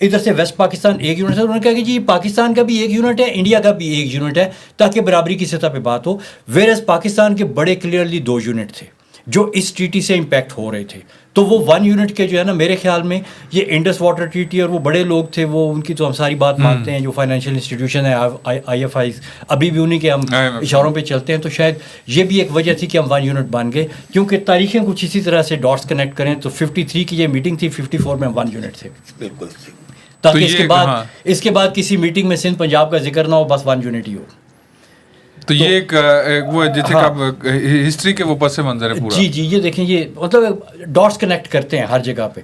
ادھر سے ویسٹ پاکستان 1 یونٹ تھا. انہوں نے کہا کہ جی پاکستان کا بھی 1 یونٹ ہے, انڈیا کا بھی 1 یونٹ ہے, تاکہ برابری کی سطح پہ بات ہو. ویئرز پاکستان کے بڑے کلیئرلی 2 یونٹ تھے جو اس ٹریٹی سے امپیکٹ ہو رہے تھے. تو وہ 1 یونٹ کے جو ہے نا, میرے خیال میں یہ انڈس واٹر ٹریٹی, اور وہ بڑے لوگ تھے, وہ ان کی تو ہم ساری بات مانتے ہیں, جو فائنینشیل انسٹیٹیوشن ہے آئی ایف آئیز, ابھی بھی انہیں کے ہم اشاروں پہ چلتے ہیں. تو شاید یہ بھی ایک وجہ تھی کہ ہم 1 یونٹ بن گئے, کیونکہ تاریخیں کچھ اسی طرح سے ڈاٹس کنیکٹ کریں تو 53 کی یہ میٹنگ تھی, 54 میں 1 یونٹ تھے. بالکل, تاکہ اس کے بعد کسی میٹنگ میں سندھ پنجاب کا ذکر نہ ہو, بس 1 یونٹ ہی ہو. تو یہ ایک وہ جیسے کہ ہسٹری کے وہ پس منظر ہے پورا. جی یہ دیکھیں, یہ مطلب ڈاٹس کنیکٹ کرتے ہیں ہر جگہ پہ.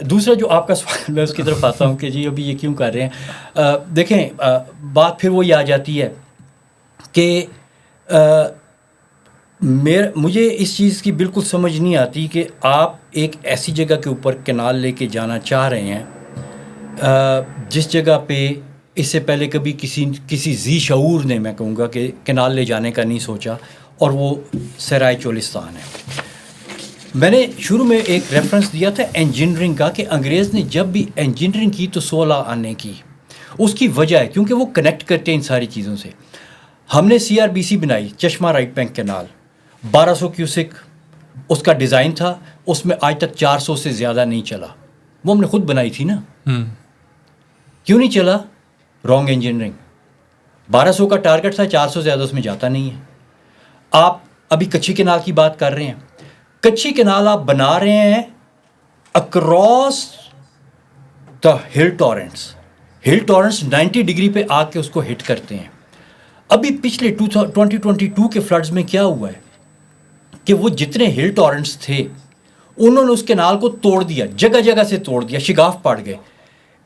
دوسرا جو آپ کا سوال, میں اس کی طرف آتا ہوں کہ جی ابھی یہ کیوں کر رہے ہیں. دیکھیں بات پھر وہی آ جاتی ہے کہ مجھے اس چیز کی بالکل سمجھ نہیں آتی کہ آپ ایک ایسی جگہ کے اوپر کینال لے کے جانا چاہ رہے ہیں جس جگہ پہ اس سے پہلے کبھی کسی ذی شعور نے, میں کہوں گا کہ کینال لے جانے کا نہیں سوچا, اور وہ سرائے چولستان ہے. میں نے شروع میں ایک ریفرنس دیا تھا انجینئرنگ کا, کہ انگریز نے جب بھی انجینئرنگ کی تو 16 آنے کی. اس کی وجہ ہے کیونکہ وہ کنیکٹ کرتے ہیں ان ساری چیزوں سے. ہم نے CRBC بنائی, چشمہ رائٹ بینک کینال, 1200 کیوسک اس کا ڈیزائن تھا, اس میں آج تک 400 سے زیادہ نہیں چلا. وہ ہم نے خود بنائی تھی نا. کیوں نہیں چلا؟ Wrong engineering. 1200 کا ٹارگٹ تھا, 400 زیادہ اس میں جاتا نہیں ہے. آپ ابھی کچھی کینال کی بات کر رہے ہیں. کچھی کینال آپ بنا رہے ہیں اکراس دا ہل ٹورنٹس. ہل ٹورنٹس 90 ڈگری پہ آ کے اس کو ہٹ کرتے ہیں. ابھی پچھلے 2022 کے فلڈز میں کیا ہوا ہے کہ وہ جتنے ہل ٹورنٹس تھے انہوں نے اس کینال کو توڑ دیا, جگہ جگہ سے توڑ دیا, شگاف پڑ گئے.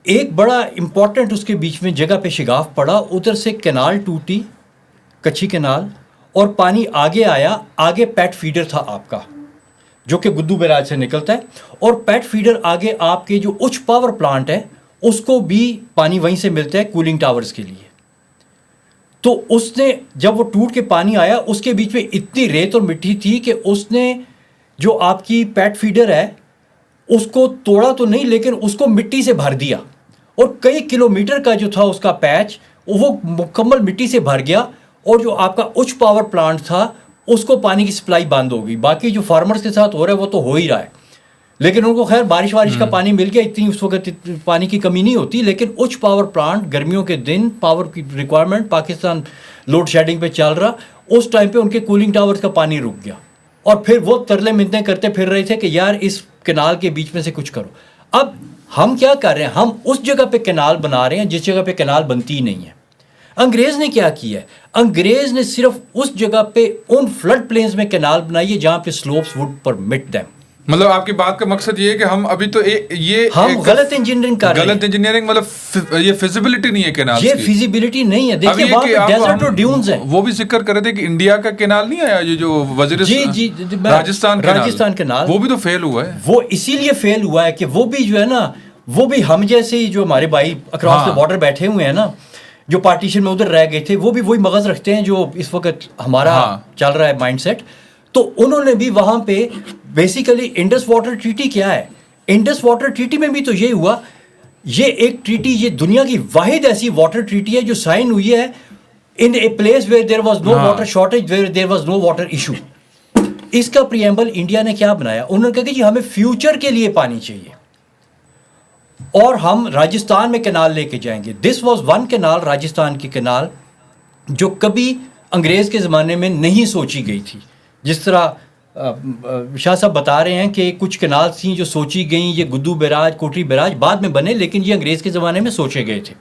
ایک بڑا امپورٹنٹ اس کے بیچ میں جگہ پہ شگاف پڑا, ادھر سے کینال ٹوٹی, کچھی کینال, اور پانی آگے آیا. آگے پیٹ فیڈر تھا آپ کا جو کہ گدو بیراج سے نکلتا ہے, اور پیٹ فیڈر آگے آپ کے جو اچ پاور پلانٹ ہے اس کو بھی پانی وہیں سے ملتا ہے کولنگ ٹاورز کے لیے. تو اس نے جب وہ ٹوٹ کے پانی آیا اس کے بیچ میں اتنی ریت اور مٹی تھی کہ اس نے جو آپ کی پیٹ فیڈر ہے اس کو توڑا تو نہیں لیکن اس کو مٹی سے بھر دیا, اور کئی کلومیٹر کا جو تھا اس کا پیچ وہ مکمل مٹی سے بھر گیا, اور جو آپ کا اچ پاور پلانٹ تھا اس کو پانی کی سپلائی بند ہو گئی. باقی جو فارمرز کے ساتھ ہو رہا ہے وہ تو ہو ہی رہا ہے, لیکن ان کو خیر بارش کا پانی مل گیا, اتنی اس وقت پانی کی کمی نہیں ہوتی. لیکن اچ پاور پلانٹ گرمیوں کے دن پاور کی ریکوائرمنٹ, پاکستان لوڈ شیڈنگ پہ چل رہا, اس ٹائم پہ ان کے کولنگ ٹاورز کا پانی رک گیا, اور پھر وہ ترلے منتیں کرتے پھر رہے تھے کہ یار اس کینال کے بیچ میں سے کچھ کرو. اب ہم کیا کر رہے ہیں, ہم اس جگہ پہ کینال بنا رہے ہیں جس جگہ پہ کینال بنتی ہی نہیں ہے. انگریز نے کیا کیا ہے, انگریز نے صرف اس جگہ پہ ان فلڈ پلینز میں کینال بنائی ہے جہاں پہ سلوپس وڈ پرمٹ دیم. مطلب آپ کی بات کا مقصد یہ ہے کہ ہم ابھی تو یہ ہم غلط انجینئرنگ کر رہے ہیں. غلط انجینئرنگ مطلب یہ فیزیبلٹی نہیں ہے کینال کی, یہ فیزیبلٹی نہیں ہے. دیکھیں وہاں پہ ڈیزرٹ اور ڈیونز ہیں. وہ بھی ذکر کر رہے تھے کہ انڈیا کا کینال نہیں آیا, یہ جو وزیرستان راجستھان کینال, وہ بھی تو فیل ہوا ہے. وہ اسی لیے فیل ہوا ہے کہ وہ بھی جو ہے نا, وہ بھی ہم جیسے ہی جو ہمارے بھائی اکراس دا بارڈر بیٹھے ہوئے ہیں نا, جو پارٹیشن میں ادھر رہ گئے تھے, وہ بھی وہی مغز رکھتے ہیں جو اس وقت ہمارا چل رہا ہے مائنڈ سیٹ. تو انہوں نے بھی وہاں پہ بیسیکلی انڈس واٹر ٹریٹی کیا ہے, انڈس واٹر ٹریٹی میں بھی تو یہ ہوا, یہ ایک ٹریٹی, یہ دنیا کی واحد ایسی واٹر ٹریٹی ہے جو سائن ہوئی ہے in a place where there was no water shortage, where there was no water issue. اس کا پریمبل انڈیا نے کیا بنایا, انہوں نے کہا کہ جی ہمیں فیوچر کے لیے پانی چاہیے اور ہم راجستھان میں کینال لے کے جائیں گے. This was one canal, Rajasthan کی کینال, جو کبھی انگریز کے زمانے میں نہیں سوچی گئی تھی. جس طرح شاہ صاحب بتا رہے ہیں کہ کچھ کینال تھیں جو سوچی گئیں, یہ گدو بیراج, کوٹری بیراج بعد میں بنے, لیکن یہ انگریز کے زمانے میں سوچے گئے تھے.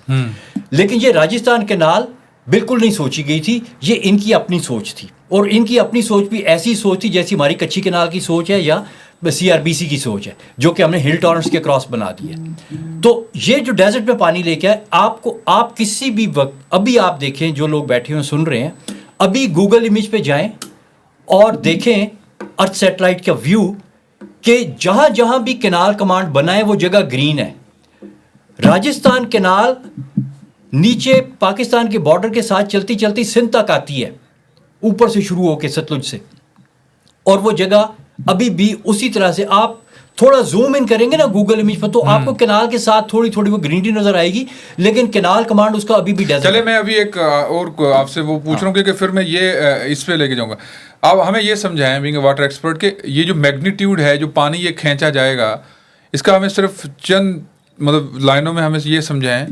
لیکن یہ راجستھان کینال بالکل نہیں سوچی گئی تھی, یہ ان کی اپنی سوچ تھی, اور ان کی اپنی سوچ بھی ایسی سوچ تھی جیسی ہماری کچھی کینال کی سوچ ہے یا CRBC کی سوچ ہے, جو کہ ہم نے ہل ٹورنٹس کے کراس بنا دی ہے. تو یہ جو ڈیزرٹ میں پانی لے کے آئے, آپ کسی بھی وقت, ابھی آپ دیکھیں جو لوگ بیٹھے ہوئے سن رہے ہیں, ابھی گوگل امیج پہ جائیں اور دیکھیں ارتھ سیٹلائٹ کا ویو کہ جہاں جہاں بھی کینال کمانڈ بنا ہے وہ جگہ گرین ہے. راجستھان کینال نیچے پاکستان کے بارڈر کے ساتھ چلتی چلتی سندھ تک آتی ہے, اوپر سے شروع ہو کے ستلج سے, اور وہ جگہ ابھی بھی اسی طرح سے. آپ تھوڑا زوم ان کریں گے نا گوگل امیج پر تو آپ کو کینال کے ساتھ تھوڑی تھوڑی وہ گرینری نظر آئے گی, لیکن کینال کمانڈ اس کا ابھی بھی ڈیزرٹ. چلے میں ابھی ایک اور آپ سے وہ پوچھ رہا ہوں کہ پھر میں یہ اس پہ لے کے جاؤں گا. آپ ہمیں یہ سمجھائیں بینگ اے واٹر ایکسپرٹ کہ یہ جو میگنیٹیوڈ ہے جو پانی یہ کھینچا جائے گا, اس کا ہمیں صرف چند مطلب لائنوں میں ہمیں یہ سمجھائیں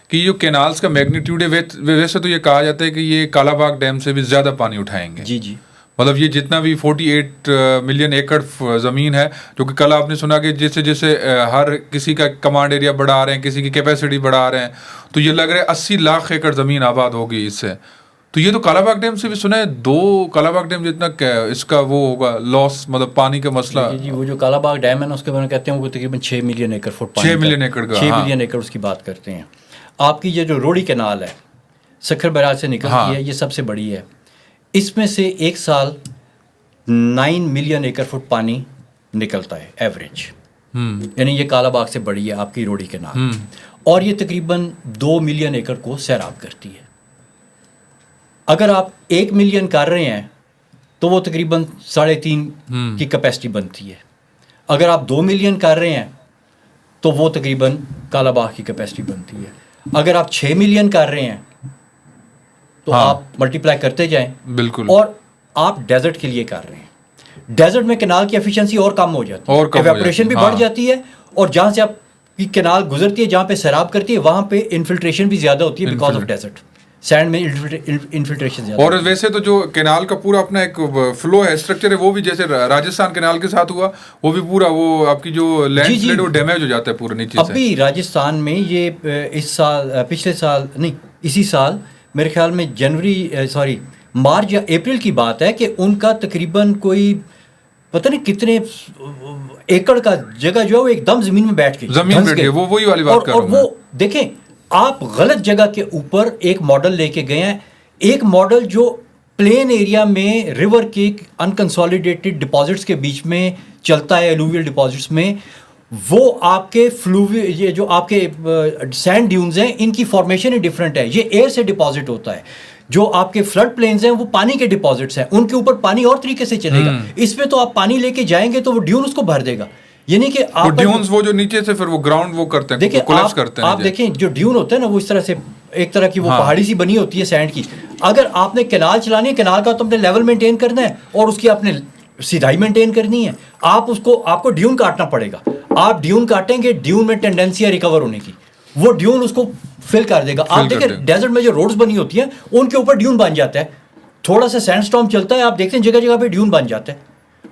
کہ یہ جو کینالز کا میگنیٹیوڈ ہے, ویسے تو یہ کہا جاتا ہے کہ یہ کالا باغ ڈیم سے بھی زیادہ پانی اٹھائیں گے. جی مطلب یہ جتنا بھی 48 ملین ایکڑ زمین ہے, جو کہ کل آپ نے سنا کہ جیسے جیسے ہر کسی کا کمانڈ ایریا بڑھا رہے ہیں, کسی کی کیپیسٹی بڑھا رہے ہیں, تو یہ لگ رہا ہے 80 لاکھ ایکڑ زمین آباد ہوگی اس سے. تو یہ تو کالا باغ ڈیم سے بھی سنا ہے 2 کالا باغ ڈیم جتنا اس کا وہ ہوگا لاس, مطلب پانی کا مسئلہ. جی وہ جو کالا باغ ڈیم ہے نا, اس کے بارے میں کہتے ہیں وہ تقریباً 6 ملین ایکڑ فٹ, 6 ملین ایکڑ کا, 6 ملین ایکڑ اس کی بات کرتے ہیں. آپ کی یہ جو روڑی کینال ہے سکھر بیراج سے نکلتی ہے, یہ سب سے بڑی ہے. اس میں سے ایک سال 9 ملین ایکڑ فٹ پانی نکلتا ہے ایوریج, یعنی یہ کالا باغ سے بڑی ہے آپ کی روڑی کینال, اور یہ تقریباً 2 ملین ایکڑ کو سیراب کرتی ہے. اگر آپ 1 ملین کر رہے ہیں تو وہ تقریباً 3.5 کی کیپیسٹی بنتی ہے. اگر آپ 2 ملین کر رہے ہیں تو وہ تقریباً کالا باغ کی کیپیسٹی بنتی ہے. اگر آپ 6 ملین کر رہے ہیں تو آپ ملٹی پلائی کرتے جائیں. بالکل. اور آپ ڈیزرٹ کے لیے کر رہے ہیں. डेजर्ट में कैनाल की एफिशिएंसी और कम हो जाती और है, कम हो एवेपोरेशन जाती भी है, बढ़ जाती है, और जहाँ से आप की कैनाल गुजरती है, जहाँ पे सैराब करती है, वहाँ पे इन्फिल्ट्रेशन भी ज़्यादा होती है बिकॉज ऑफ डेजर्ट, सैंड में इन्फिल्ट्रेशन ज़्यादा। और वैसे तो जो कैनाल का पूरा अपना एक फ्लो है, स्ट्रक्चर है, वो भी जैसे राजस्थान कैनाल के साथ हुआ, वो भी पूरा वो आपकी जो लैंडस्लाइड वो डैमेज हो जाता है पूरा नीचे से। अभी राजस्थान में ये इस साल, पिछले साल नहीं, इसी साल मेरे ख्याल में मार्च या अप्रैल की बात है कि उनका तकरीबन कोई पता नहीं कितने एकड़ का जगह जो है वो एकदम जमीन में बैठ गई, जमीन बैठ गई, वो वही वाली बात कर रहा और हूं मैं। वो देखें, आप गलत जगह के ऊपर एक मॉडल लेके गए हैं, एक मॉडल जो प्लेन एरिया में रिवर के अनकंसोलिडेटेड डिपॉजिट्स के बीच में चलता है, एलुवियल डिपॉजिट्स में, वो आपके ये जो आपके सैंड ड्यून्स हैं, इनकी फॉर्मेशन ही डिफरेंट है, ये एयर से डिपॉजिट होता है। जो आपके फ्लड प्लेन्स हैं वो पानी के डिपॉजिट्स हैं, उनके ऊपर पानी और तरीके से चलेगा, इसमें तो आप पानी लेके जाएंगे तो वो ड्यून उसको भर देगा, यानी कि आप ड्यून्स वो जो नीचे से फिर वो ग्राउंड वो करते हैं, देखिए कोलैप्स करते हैं। आप देखें जो ड्यून होता है ना, वो इस तरह से एक तरह की वो पहाड़ी सी बनी होती है सैंड की। अगर आपने कैनाल चलानी है, कैनाल का तो अपने लेवल मेंटेन करना है और उसकी आपने सीधाई मेंटेन करनी है, आपको ड्यून काटना पड़ेगा। आप ड्यून काटेंगे, ड्यून में टेंडेंसी है रिकवर होने की, वो ड्यून उसको फिल कर देगा। आप देखें डेजर्ट में जो रोड्स बनी होती हैं उनके ऊपर ड्यून बन जाता है, थोड़ा सा सैंडस्टॉर्म चलता है, आप देखते हैं जगह जगह पे ड्यून बन जाता है,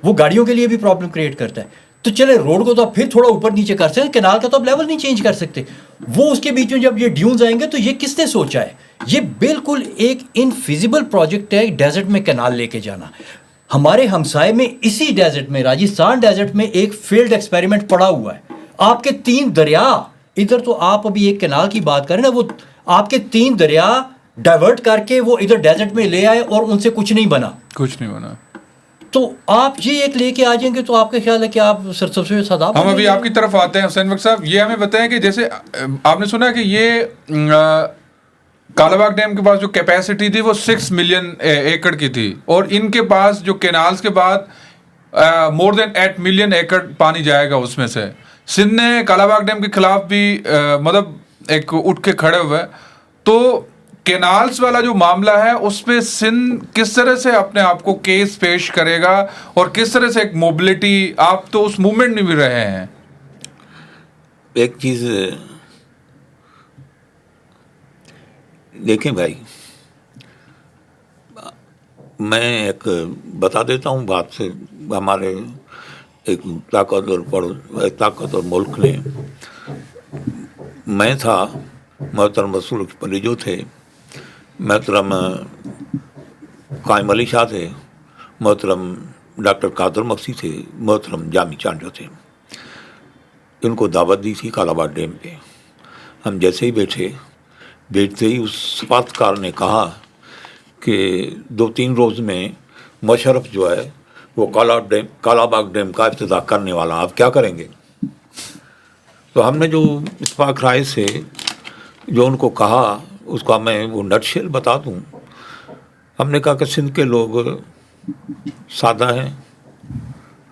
वो गाड़ियों के लिए भी प्रॉब्लम क्रिएट करता है। तो चले रोड को तो आप फिर थोड़ा ऊपर नीचे कर सकते हैं, कैनाल का तो आप लेवल नहीं चेंज कर सकते, वो उसके बीच में जब ये ड्यून्स आएंगे तो ये किसने सोचा है? ये बिल्कुल एक इनफिजिबल प्रोजेक्ट है डेजर्ट में कैनाल लेके जाना। हमारे हमसाए में इसी डेजर्ट में, राजस्थान डेजर्ट में एक फील्ड एक्सपेरिमेंट पड़ा हुआ है। आपके 3 दरिया, इधर तो आप अभी एक कैनाल की बात करें ना, वो आपके 3 दरिया डाइवर्ट करके वो इधर डेजर्ट में ले आए और उनसे कुछ नहीं बना। तो आप ये एक लेके आ जाएंगे तो आपका ख्याल है कि आप सबसे सादाब। हम अभी आपकी तरफ आते हैं हुसैन बख्श साहब, ये हमें बताएं कि जैसे आपने सुना कि ये कालाबाग डैम के पास जो कैपेसिटी थी वो 6 मिलियन एकड़ की थी, और इनके पास जो कैनाल्स के बाद मोर देन 8 मिलियन एकड़ पानी जाएगा उसमें से। सिंध ने कालाबाग डैम के खिलाफ भी मतलब एक उठ के खड़े हुए। तो कैनाल्स वाला जो मामला है उस पे सिंध किस तरह से अपने आप को केस पेश करेगा और किस तरह से एक मोबिलिटी, आप तो उस मूवमेंट में भी रहे हैं। एक चीज़ देखें भाई, मैं एक बता देता हूँ बात से, हमारे एक ताकतवर मुल्क ने, मैं था, मोहतरम रसूल अली जो थे, मोहतरम कायम अली शाह थे, मोहतरम डॉक्टर कादर मक्सी थे, मोहतरम जामी चांडो थे। इनको दावत दी थी कालाबाग डैम पे। हम जैसे ही बैठते ही उस सफारतकार ने कहा कि 2-3 रोज़ में मुशर्रफ जो है वो कालाबाग डैम का इफ्तिताह करने वाला, आप क्या करेंगे? तो हमने जो इत्तेफाक राय से जो उनको कहा उसका मैं वो नटशेल बता दूं। हमने कहा कि सिंध के लोग सादा हैं,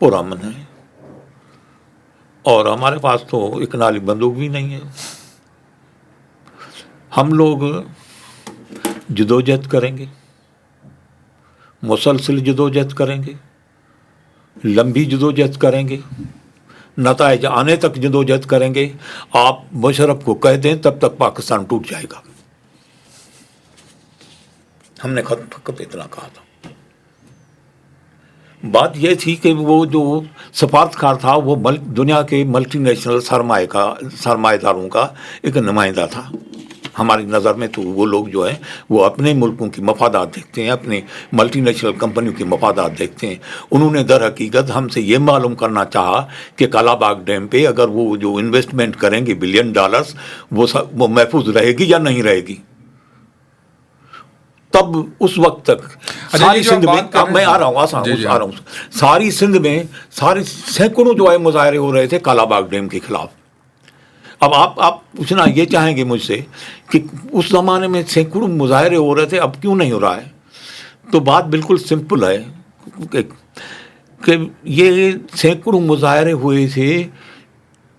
पुरअमन हैं, और हमारे पास तो एक नाली बंदूक भी नहीं है। हम लोग जदोजहद करेंगे, मुसलसल जदोजहद करेंगे, लंबी जदोजहद करेंगे, नताइज आने तक जदोजहद करेंगे। आप मुशर्रफ को कह दें तब तक पाकिस्तान टूट जाएगा। हमने फकत इतना कहा था। बात यह थी कि वो जो सफारतकार था वो दुनिया के मल्टी नेशनल सरमाएदारों का एक नुमाइंदा था। हमारी नज़र में तो वो लोग जो हैं वो अपने मुल्कों की मफादात देखते हैं, अपने मल्टी नेशनल कंपनियों की मफादात देखते हैं। उन्होंने दर हकीकत हमसे ये मालूम करना चाहा कि कालाबाग डैम पे अगर वो जो इन्वेस्टमेंट करेंगे $1 बिलियन, वो महफूज रहेगी या नहीं रहेगी। तब उस वक्त तक सारी सिंध में, मैं आ रहा हूँ, सारी सिंध में सारे सैकड़ों जो है मुजाहरे हो रहे थे कालाबाग डैम के खिलाफ। अब आप पूछना ये चाहेंगे मुझसे कि उस ज़माने में सैकड़ों मुजाहरे हो रहे थे, अब क्यों नहीं हो रहा है? तो बात बिल्कुल सिंपल है कि ये सैकड़ों मुजाहरे हुए थे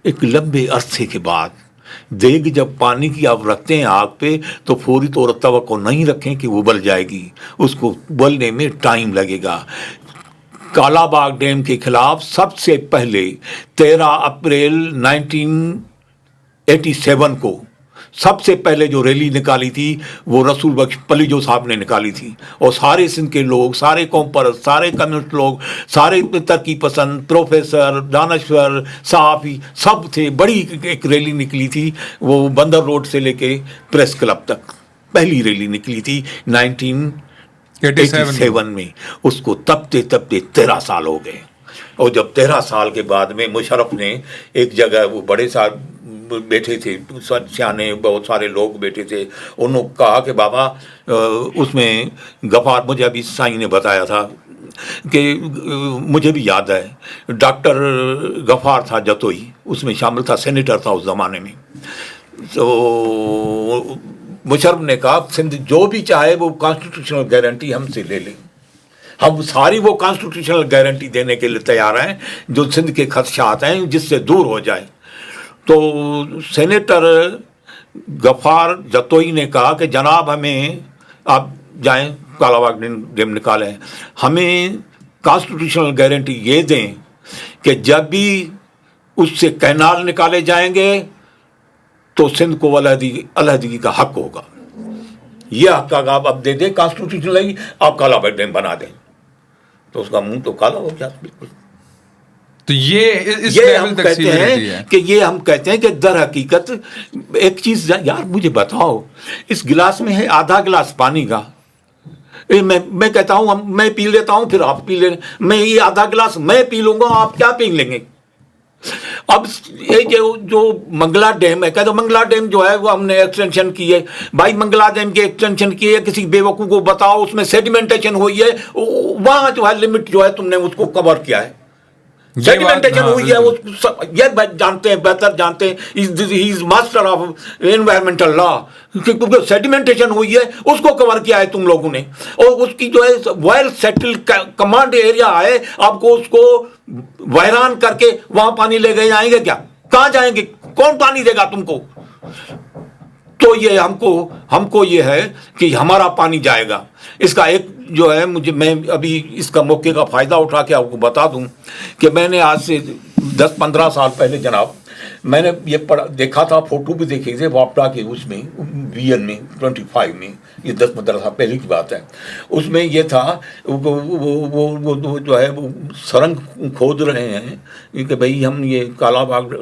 एक लंबे अरसे के बाद। देग जब पानी की आप रखते हैं आग पे तो फौरी तौर तवक्को नहीं रखें कि वो उबल जाएगी, उसको उबलने में टाइम लगेगा। काला बाग डैम के खिलाफ सबसे पहले 13 अप्रैल 1987 को सबसे पहले जो रैली निकाली थी वो रसूल बख्श पलीजो साहब ने निकाली थी, और सारे सिंध के लोग, सारे कौम परस्त, सारे कम्युनिस्ट लोग, सारे तरक्की पसंद, प्रोफेसर, दानश्वर, सहाफ़ी सब थे। बड़ी एक रैली निकली थी, वो बंदर रोड से लेके प्रेस क्लब तक पहली रैली निकली थी 1987 में। उसको तपते तपते 13 साल हो गए, और जब 13 साल के बाद में मुशर्रफ ने एक जगह, वो बड़े साहब बैठे थे, सियाने बहुत सारे लोग बैठे थे, उन्होंने कहा कि बाबा उसमें गफ़ार, मुझे अभी साईं ने बताया था कि मुझे भी याद है, डॉक्टर गफ़ार था जतोई, उसमें शामिल था, सेनेटर था उस ज़माने में। तो मुशर्रफ ने कहा सिंध जो भी चाहे वो कॉन्स्टिट्यूशनल गारंटी हमसे ले लें, हम सारी वो कॉन्स्टिट्यूशनल गारंटी देने के लिए तैयार हैं जो सिंध के खदशात हैं जिससे दूर हो जाए। तो सेनेटर गफ़ार जतोई ने कहा कि जनाब हमें, आप जाएं कालाबाग डैम निकालें, हमें कॉन्स्टिट्यूशनल गारंटी ये दें कि जब भी उससे कैनाल निकाले जाएंगे तो सिंध को अलहदगी का हक होगा, ये हक आप अब दे दें कॉन्स्टिट्यूशनली, आप कालाबाग डैम बना दें। तो उसका मुंह तो काला हो गया बिल्कुल। तो ये हम कहते हैं कि ये हम कहते हैं कि दर हकीकत एक चीज, यार मुझे बताओ, इस गिलास में है आधा गिलास पानी का, मैं कहता हूं मैं पी लेता हूं, फिर आप पी ले, मैं ये आधा गिलास मैं पी लूंगा, आप क्या पी लेंगे? अब ये जो मंगला डैम है, कहते मंगला डैम जो है वो हमने एक्सटेंशन की है। भाई मंगला डैम की एक्सटेंशन की है, किसी बेवकूफ को बताओ उसमें सेडिमेंटेशन हुई है, वहां जो है लिमिट जो है तुमने उसको कवर किया है, सेडिमेंटेशन हुई है, वो ये जानते हैं, बेहतर जानते हैं, he is master of environmental law, क्योंकि सेडिमेंटेशन हुई है उसको कवर किया है तुम लोगों ने, और उसकी जो है वेल सेटल्ड कमांड एरिया है, आपको उसको वैरान करके वहां पानी ले गए जाएंगे क्या? कहां जाएंगे? कौन पानी देगा तुमको? तो ये हमको ये है कि हमारा पानी जाएगा। इसका एक जो है, मैं अभी इसका मौके का फ़ायदा उठा के आपको बता दूं कि मैंने आज से 10-15 साल पहले जनाब मैंने ये देखा था, फोटो भी देखे थे वापडा के, उसमें VN में 25 में, ये 10-15 साल पहले की बात है। उसमें ये था वो जो है वो सुरंग खोद रहे हैं कि भाई हम ये कालाबाग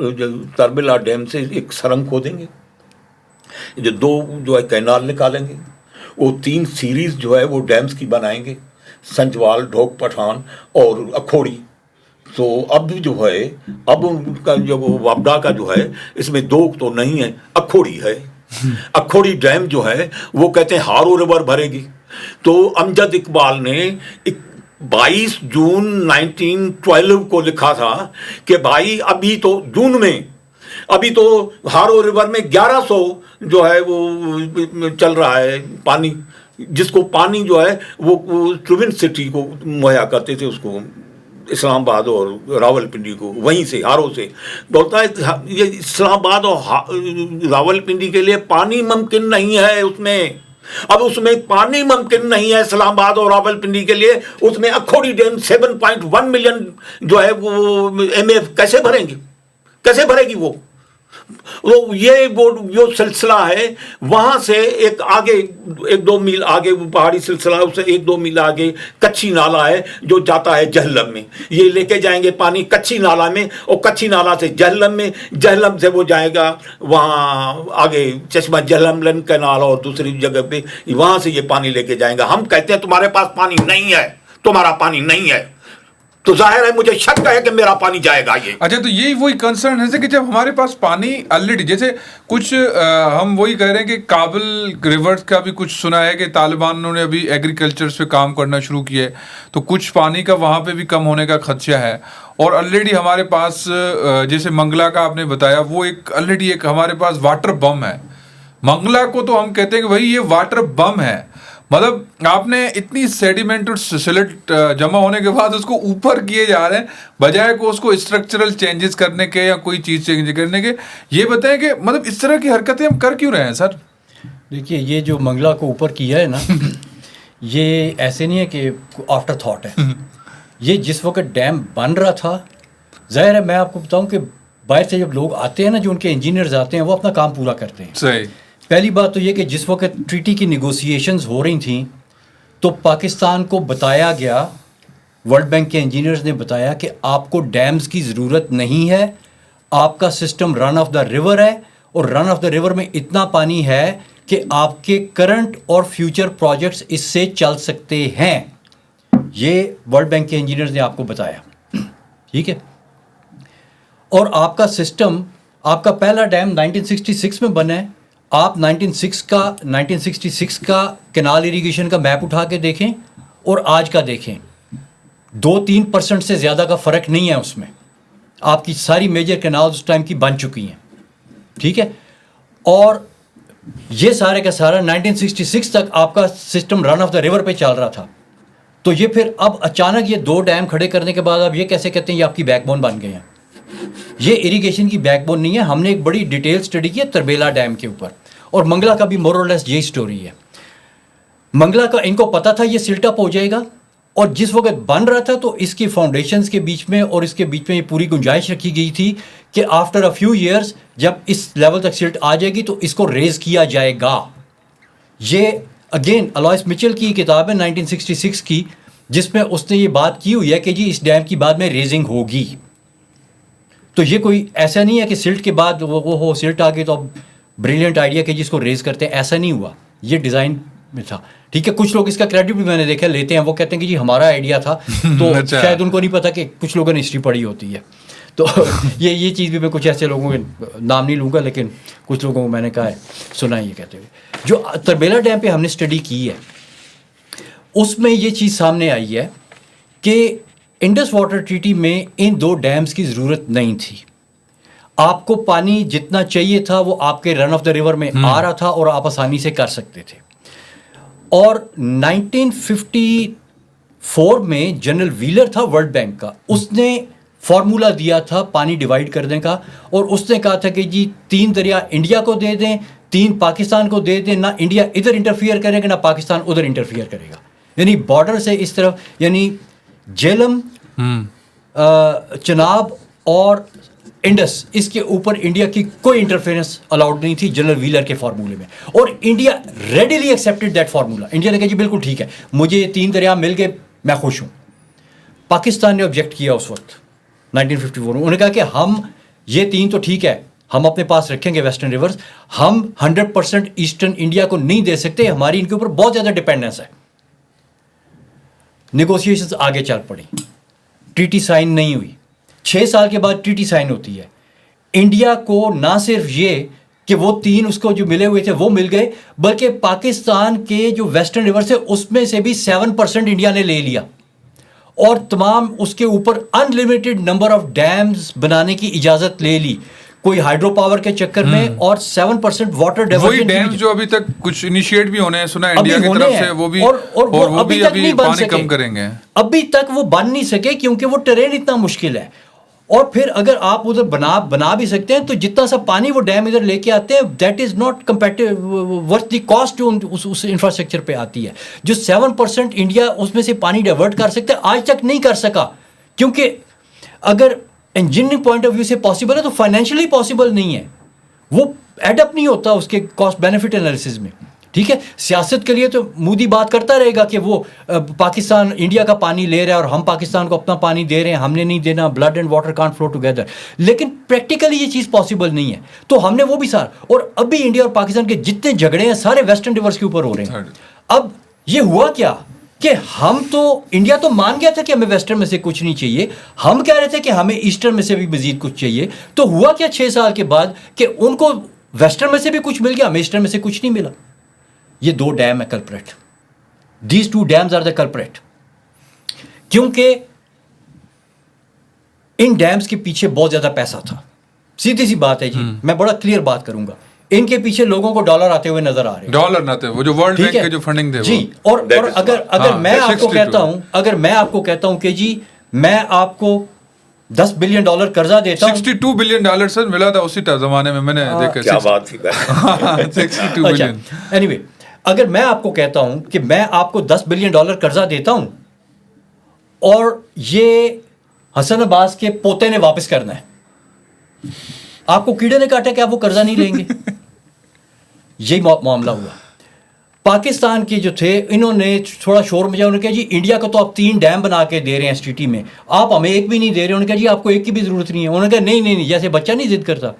तरबिला डैम से एक सुरंग खोदेंगे, जो 2 जो है कैनाल निकालेंगे, वो 3 सीरीज जो है वो डैम्स की बनाएंगे, संजवाल, ढोक पठान और अखोड़ी। तो अब जो है, अब उनका जो वापडा का जो है इसमें 2 तो नहीं है, अखोड़ी है। अखोड़ी डैम जो है वो कहते हैं हारो रिवर भरेगी। तो अमजद इकबाल ने 22 जून 1912 को लिखा था कि भाई अभी तो जून में, अभी तो हारो रिवर में 1100 जो है वो चल रहा है पानी, जिसको पानी जो है वो ट्विन सिटी को मुहैया करते थे, उसको इस्लामाबाद और रावलपिंडी को, वहीं से हारो से। बोलता है ये इस्लामाबाद और रावलपिंडी के लिए पानी मुमकिन नहीं है उसमें, अब उसमें पानी मुमकिन नहीं है इस्लामाबाद और रावलपिंडी के लिए, उसमें अखोड़ी डैम 7.1 मिलियन जो है वो MF कैसे भरेंगे, कैसे भरेगी वो? ये वो जो सिलसिला है, वहां से एक आगे 1-2 मील आगे वो पहाड़ी सिलसिला है, उससे 1-2 मील आगे कच्ची नाला है जो जाता है जहलम में, ये लेके जाएंगे पानी कच्ची नाला में, और कच्ची नाला से जहलम में, जहलम से वो जाएगा वहाँ आगे चश्मा जहलम कैनाल और दूसरी जगह पे, वहां से ये पानी लेके जाएंगे। हम कहते हैं तुम्हारे पास पानी नहीं है, तुम्हारा पानी नहीं है, तो जाहिर है मुझे शक है कि मेरा पानी जाएगा ये। अच्छा, तो यही वही कंसर्न है कि जब हमारे पास पानी ऑलरेडी, जैसे कुछ हम वही कह रहे हैं कि काबिल रिवर्स का भी कुछ सुना है कि तालिबान ने अभी एग्रीकल्चर पे काम करना शुरू किया है, तो कुछ पानी का वहाँ पे भी कम होने का खदशा है। और ऑलरेडी हमारे पास जैसे मंगला का आपने बताया, वो एक ऑलरेडी एक हमारे पास वाटर बम है। मंगला को तो हम कहते हैं कि भाई ये वाटर बम है, मतलब आपने इतनी सेडिमेंट और सिलेट जमा होने के बाद उसको ऊपर किए जा रहे हैं, बजाय को उसको स्ट्रक्चरल चेंजेस करने के या कोई चीज़ चेंज करने के। ये बताएं कि मतलब इस तरह की हरकतें हम कर क्यों रहे हैं सर? देखिए, ये जो मंगला को ऊपर किया है ना, ये ऐसे नहीं है कि आफ्टर थॉट है, یہ جس وقت ڈیم بن رہا تھا، ظاہر ہے میں آپ کو بتاؤں کہ باہر سے جب لوگ آتے ہیں نا، جو ان کے انجینئرز آتے ہیں، وہ اپنا کام پورا کرتے ہیں. صحیح. پہلی بات تو یہ کہ جس وقت ٹریٹی کی نیگوسیشنز ہو رہی تھیں تو پاکستان کو بتایا گیا، ورلڈ بینک کے انجینئرز نے بتایا کہ آپ کو ڈیمز کی ضرورت نہیں ہے، آپ کا system run of the river ہے، اور رن آف دا ریور میں اتنا پانی ہے کہ آپ کے کرنٹ اور فیوچر پروجیکٹس اس سے چل سکتے ہیں. یہ ورلڈ بینک کے انجینئرز نے آپ کو بتایا. ٹھیک ہے. اور آپ کا سسٹم، آپ کا پہلا ڈیم 1966 میں بنا ہے. آپ 1966 کا کینال اریگیشن کا میپ اٹھا کے دیکھیں اور آج کا دیکھیں، 2-3% سے زیادہ کا فرق نہیں ہے اس میں. آپ کی ساری میجر کینال اس ٹائم کی بن چکی ہیں. ٹھیک ہے. اور یہ سارے کا سارا 1966 تک آپ کا system run of the river پہ چل رہا تھا. تو یہ پھر اب اچانک یہ 2 ڈیم کھڑے کرنے کے بعد اب یہ کیسے کہتے ہیں یہ آپ کی بیک بون بن گئے ہیں؟ یہ اریگیشن کی بیک بون نہیں ہے. ہم نے ایک بڑی ڈیٹیل اسٹڈی کی ہے تربیلا ڈیم کے اوپر، اور منگلا کا بھی مور اور لیس یہی سٹوری ہے. منگلا کا ان کو پتا تھا یہ سلٹ اپ ہو جائے گا، اور جس وقت بن رہا تھا تو اس کی فاؤنڈیشنز کے بیچ میں اور اس کے بیچ میں یہ پوری گنجائش رکھی گئی تھی کہ آفٹر اے فیو ایئرس جب اس لیول تک سلٹ آ جائے گی تو اس کو ریز کیا جائے گا. یہ اگین الوائس مچل کی کتاب ہے 1966 کی، جس میں اس نے یہ بات کی ہوئی ہے کہ جی اس ڈیم کی بعد میں ریزنگ ہوگی. تو یہ کوئی ایسا نہیں ہے کہ سلٹ کے بعد وہ سلٹ آ گئی تو اب بریلینٹ آئیڈیا کہ جس کو ریز کرتے ہیں، ایسا نہیں ہوا. یہ ڈیزائن میں تھا. ٹھیک ہے. کچھ لوگ اس کا کریڈٹ بھی میں نے دیکھا لیتے ہیں، وہ کہتے ہیں کہ جی ہمارا آئیڈیا تھا. تو شاید ان کو نہیں پتا کہ کچھ لوگوں نے ہسٹری پڑھی ہوتی ہے. تو یہ چیز بھی میں کچھ ایسے لوگوں کے نام نہیں لوں گا، لیکن کچھ لوگوں کو میں نے کہا ہے سنا یہ کہتے ہوئے. جو تربیلا ڈیم پہ ہم نے اسٹڈی کی ہے اس میں یہ چیز سامنے آئی ہے کہ انڈس واٹر ٹریٹی میں ان 2 ڈیمز کی ضرورت نہیں تھی. آپ کو پانی جتنا چاہیے تھا وہ آپ کے رن آف دا ریور میں آ رہا تھا اور آپ آسانی سے کر سکتے تھے. اور 1954 میں جنرل ویلر تھا ورلڈ بینک کا، اس نے فارمولا دیا تھا پانی ڈیوائڈ کرنے کا، اور اس نے کہا تھا کہ جی 3 دریا انڈیا کو دے دیں، 3 پاکستان کو دے دیں. نہ انڈیا ادھر انٹرفیئر کرے گا، نہ پاکستان ادھر انٹرفیئر کرے گا. یعنی بارڈر سے اس طرف، یعنی جیلم، چناب اور انڈس، اس کے اوپر انڈیا کی کوئی انٹرفیئرنس الاؤڈ نہیں تھی جنرل ویلر کے فارمولے میں. اور India readily accepted that formula. India نے کہا جی بالکل ٹھیک ہے، مجھے یہ 3 دریا مل گئے، میں خوش ہوں. پاکستان نے آبجیکٹ کیا اس وقت 1954 میں. انہوں نے کہا کہ ہم یہ 3 تو ٹھیک ہے ہم اپنے پاس رکھیں گے ویسٹرن ریورز، ہم 100% ایسٹرن انڈیا کو نہیں دے سکتے، ہماری ان کے اوپر بہت زیادہ ڈپینڈنس ہے. نیگوسیشنز آگے چل پڑی، ٹریٹی سائن نہیں ہوئی. 6 سال کے بعد ٹریٹی سائن ہوتی ہے. انڈیا کو نہ صرف یہ کہ وہ 3 اس کو جو ملے ہوئے تھے وہ مل گئے، بلکہ پاکستان کے جو ویسٹرن ریور سے اس میں سے بھی 7% انڈیا نے لے لیا، اور تمام اس کے اوپر ان لمیٹڈ نمبر آف ڈیمز بنانے کی اجازت لے لی کوئی ہائیڈرو پاور کے چکر میں، اور 7% واٹر ڈیولپمنٹ. وہی ڈیمز جو ابھی تک کچھ انیشیٹ بھی ہونے ہیں سنا انڈیا کی طرف سے، وہ بھی اور وہ بھی ابھی پانی کم کریں گے. ابھی تک وہ بن نہیں سکے کیونکہ وہ ٹرین اتنا مشکل ہے. اور پھر اگر آپ ادھر بنا بھی سکتے ہیں تو جتنا سا پانی وہ ڈیم ادھر لے کے آتے ہیں that is not competitive worth the cost جو اس انفراسٹرکچر پہ آتی ہے. جو 7% انڈیا اس میں سے پانی ڈائیورٹ کر سکتا ہے آج تک نہیں کر سکا، کیونکہ اگر انجینئرنگ پوائنٹ آف ویو سے پاسبل ہے تو فائنینشلی پاسبل نہیں ہے. وہ ایڈ اپ نہیں ہوتا اس کے کاسٹ بینیفٹ انالیسز میں. ٹھیک ہے. سیاست کے لیے تو مودی بات کرتا رہے گا کہ وہ پاکستان انڈیا کا پانی لے رہا ہے اور ہم پاکستان کو اپنا پانی دے رہے ہیں، ہم نے نہیں دینا، blood and water can't flow together. لیکن پریکٹیکلی یہ چیز پاسبل نہیں ہے. تو ہم نے وہ بھی اور ابھی انڈیا اور پاکستان کے جتنے جھگڑے ہیں سارے ویسٹرن ریورس کے اوپر ہو رہے ہیں. اب یہ ہوا کیا کہ ہم تو انڈیا تو مان گیا تھا کہ ہمیں ویسٹرن میں سے کچھ نہیں چاہیے، ہم کہہ رہے تھے کہ ہمیں ایسٹرن میں سے بھی مزید کچھ چاہیے. تو ہوا کیا 6 سال کے بعد کہ ان کو ویسٹرن میں سے بھی کچھ مل گیا، ہمیں ایسٹرن میں سے کچھ نہیں ملا. یہ 2 ڈیم ہے culprit. These 2 dams are the culprit. کیونکہ ان ڈیمز کے پیچھے بہت زیادہ پیسہ تھا. سیدھی سی بات ہے جی، میں بڑا کلیئر بات کروں گا. ان کے پیچھے لوگوں کو ڈالر آتے ہوئے نظر آ رہے ہیں. ڈالر نہ تھے وہ جو ورلڈ بینک کے جو فنڈنگ تھے جی. اور اگر میں آپ کو کہتا ہوں کہ جی میں آپ کو $10 بلین قرضہ دیتا ہوں. $62 بلین سر ملا تھا اسی زمانے میں نے دیکھا. کیا بات تھی. 62 بلین. اینی وے، اگر میں آپ کو کہتا ہوں کہ میں آپ کو $10 بلین قرضہ دیتا ہوں اور یہ حسن عباس کے پوتے نے واپس کرنا ہے. آپ کو کیڑے نے کاٹا کہ آپ وہ قرضہ نہیں لیں گے. یہی معاملہ ہوا. پاکستان کے جو تھے انہوں نے تھوڑا شور مچایا. انہوں نے کہا جی انڈیا کو تو آپ 3 ڈیم بنا کے دے رہے ہیں ایس ٹی ٹی میں, آپ ہمیں ایک بھی نہیں دے رہے. انہوں نے کہا جی آپ کو ایک کی بھی ضرورت نہیں ہے. انہوں نے کہا نہیں, جیسے بچہ نہیں ضد کرتا,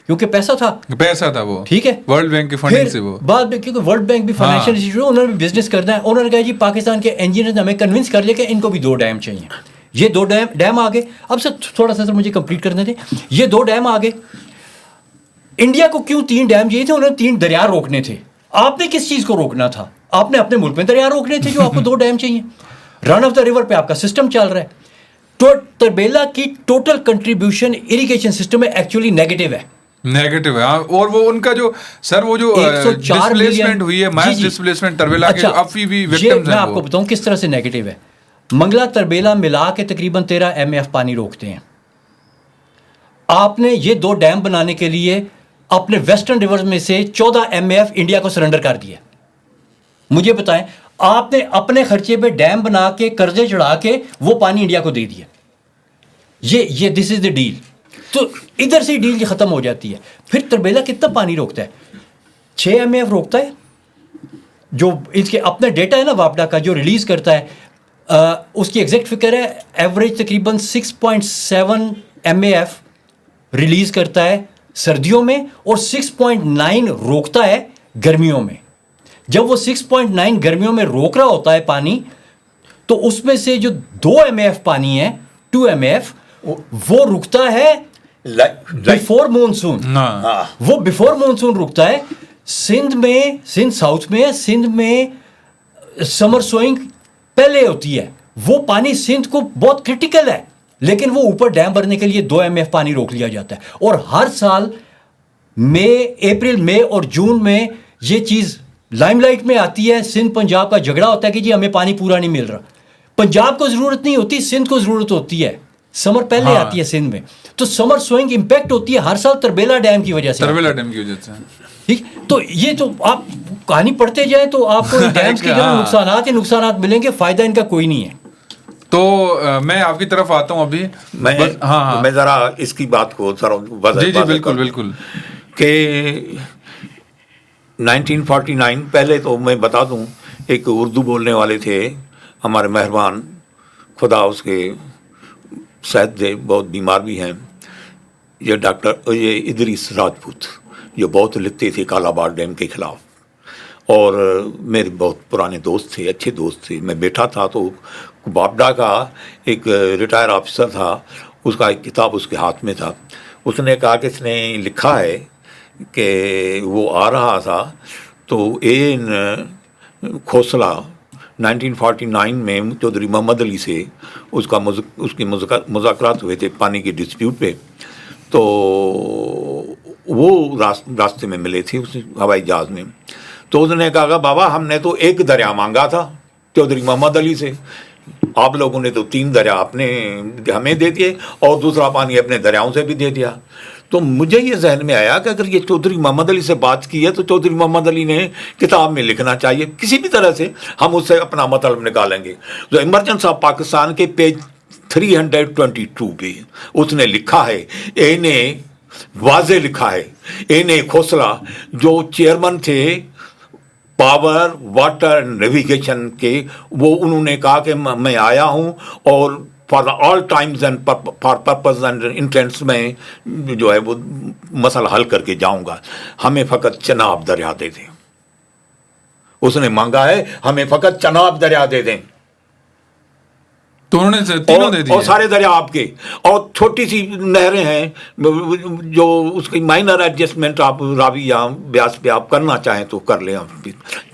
کیونکہ پیسہ تھا وہ, ٹھیک ہے, ورلڈ بینک کی فنڈنگ سے وہ بعد میں, کیونکہ ورلڈ بینک بھی فائنینشیل انسٹیٹیوٹ, انہوں نے بھی بزنس کرنا ہے. انہوں نے کہا جی پاکستان کے انجینئر ہمیں کنونس کر لیا کہ ان کو بھی 2 ڈیم چاہیے. یہ 2 ڈیم آ گئے. اب سر تھوڑا سا مجھے کمپلیٹ کرنے تھے. یہ 2 ڈیم آ گئے. انڈیا کو کیوں 3 ڈیم چاہیے تھے؟ انہوں نے 3 دریا روکنے تھے. آپ نے کس چیز کو روکنا تھا؟ آپ نے اپنے ملک میں دریا روکنے تھے جو آپ کو 2 ڈیم چاہیے. رن آف دا ریور پہ آپ کا سسٹم چل رہا ہے. تربیلا کی ٹوٹل کنٹریبیوشن اریگیشن سسٹم میں ایکچولی نیگیٹو ہے. اور وہ ان کا جو سر وہ جو ڈسپلیسمنٹ ہوئی ہے, میس ڈسپلیسمنٹ تربیلا کے, اب بھی وکٹمز ہیں. میں آپ کو بتاؤں کس طرح سے نیگیٹو ہے. منگلا تربیلا ملا کے تقریباً 13 MF پانی روکتے ہیں. آپ نے یہ 2 ڈیم بنانے کے لیے اپنے ویسٹرن ریورز میں سے 14 MF انڈیا کو سرنڈر کر دیا. مجھے بتائیں, آپ نے اپنے خرچے پہ ڈیم بنا کے قرضے چڑھا کے وہ پانی انڈیا کو دے دیا. یہ دس از دا ڈیل. تو ادھر سے ڈیل ختم ہو جاتی ہے. پھر تربیلا کتنا پانی روکتا ہے؟ 6 MF روکتا ہے. جو اس کے اپنا ڈیٹا ہے نا واپڈا کا جو ریلیز کرتا ہے, اس کی ایگزیکٹ فکر ہے ایوریج تقریباً 6.7 MF ریلیز کرتا ہے سردیوں میں اور 6.9 روکتا ہے گرمیوں میں. جب وہ 6.9 گرمیوں میں روک رہا ہوتا ہے پانی, تو اس میں سے جو 2 MF پانی ہے 2 MF وہ رکتا ہے بیفور مونسون. وہ بیفور مونسون رکتا ہے. سندھ ساؤتھ میں, سندھ میں سمر سوئنگ پہلے ہوتی ہے. وہ پانی سندھ کو بہت کرٹیکل ہے, لیکن وہ اوپر ڈیم بھرنے کے لیے 2 MF پانی روک لیا جاتا ہے. اور ہر سال اپریل مئی اور جون میں یہ چیز لائم لائٹ میں آتی ہے. سندھ پنجاب کا جھگڑا ہوتا ہے کہ جی ہمیں پانی پورا نہیں مل رہا. پنجاب کو ضرورت نہیں ہوتی, سندھ کو ضرورت ہوتی ہے. سمر پہلے آتی ہے سندھ میں, تو سمر سوئنگ امپیکٹ ہوتی ہے ہر سال تربیلا ڈیم کی وجہ سے. تربیلا ڈیم کی وجہ سے, ٹھیک. تو یہ تو آپ کہانی پڑھتے جائیں تو آپ کو ڈیمز کے جو نقصانات ملیں گے, فائدہ ان کا کوئی نہیں ہے. تو میں آپ کی طرف آتا ہوں ابھی. میں ذرا اس کی بات کو جی بالکل کہ 1949 پہلے تو میں بتا دوں, ایک اردو بولنے والے تھے ہمارے مہربان, خدا اس کے صحت دے, بہت بیمار بھی ہیں, یہ ادریس راجپوت, جو بہت لکھتے تھے کالا باغ ڈیم کے خلاف, اور میرے بہت پرانے دوست تھے, اچھے دوست تھے. میں بیٹھا تھا تو باپڈا کا ایک ریٹائر آفیسر تھا, اس کا ایک کتاب اس کے ہاتھ میں تھا. اس نے کہا کہ اس نے لکھا ہے کہ وہ آ رہا تھا تو کھوسلا 1949 میں چودھری محمد علی سے اس کی مذاکرات ہوئے تھے پانی کے ڈسپیوٹ پہ. تو وہ راستے میں ملے تھے اس ہوائی جہاز میں. تو اس نے کہا بابا ہم نے تو ایک دریا مانگا تھا چودھری محمد علی سے, آپ لوگوں نے تو 3 دریا اپنے ہمیں دے دیے اور دوسرا پانی اپنے دریاؤں سے بھی دے دیا. تو مجھے یہ ذہن میں آیا کہ اگر یہ چودھری محمد علی سے بات کی ہے تو چودھری محمد علی نے کتاب میں لکھنا چاہیے, کسی بھی طرح سے ہم اس سے اپنا مطلب نکالیں گے. تو ایمرجنس آف پاکستان کے پیج 322 پہ اس نے لکھا ہے, واضح لکھا ہے, کھوسلا جو چیئرمین تھے پاور واٹر نیویگیشن کے, وہ انہوں نے کہا کہ میں آیا ہوں اور for all times and for purpose and intents میں جو ہے وہ مسئلہ حل کر کے جاؤں گا, ہمیں فقط چناب دریا دے دیں. اس نے مانگا ہے ہمیں فقط چناب دریا دے دیں, تو انہوں نے تینوں دے دیے, اور سارے دریا آپ کے, اور چھوٹی سی نہریں ہیں جو اس کی مائنر ایڈجسٹمنٹ آپ راوی یا بیاس پہ آپ کرنا چاہیں تو کر لیں.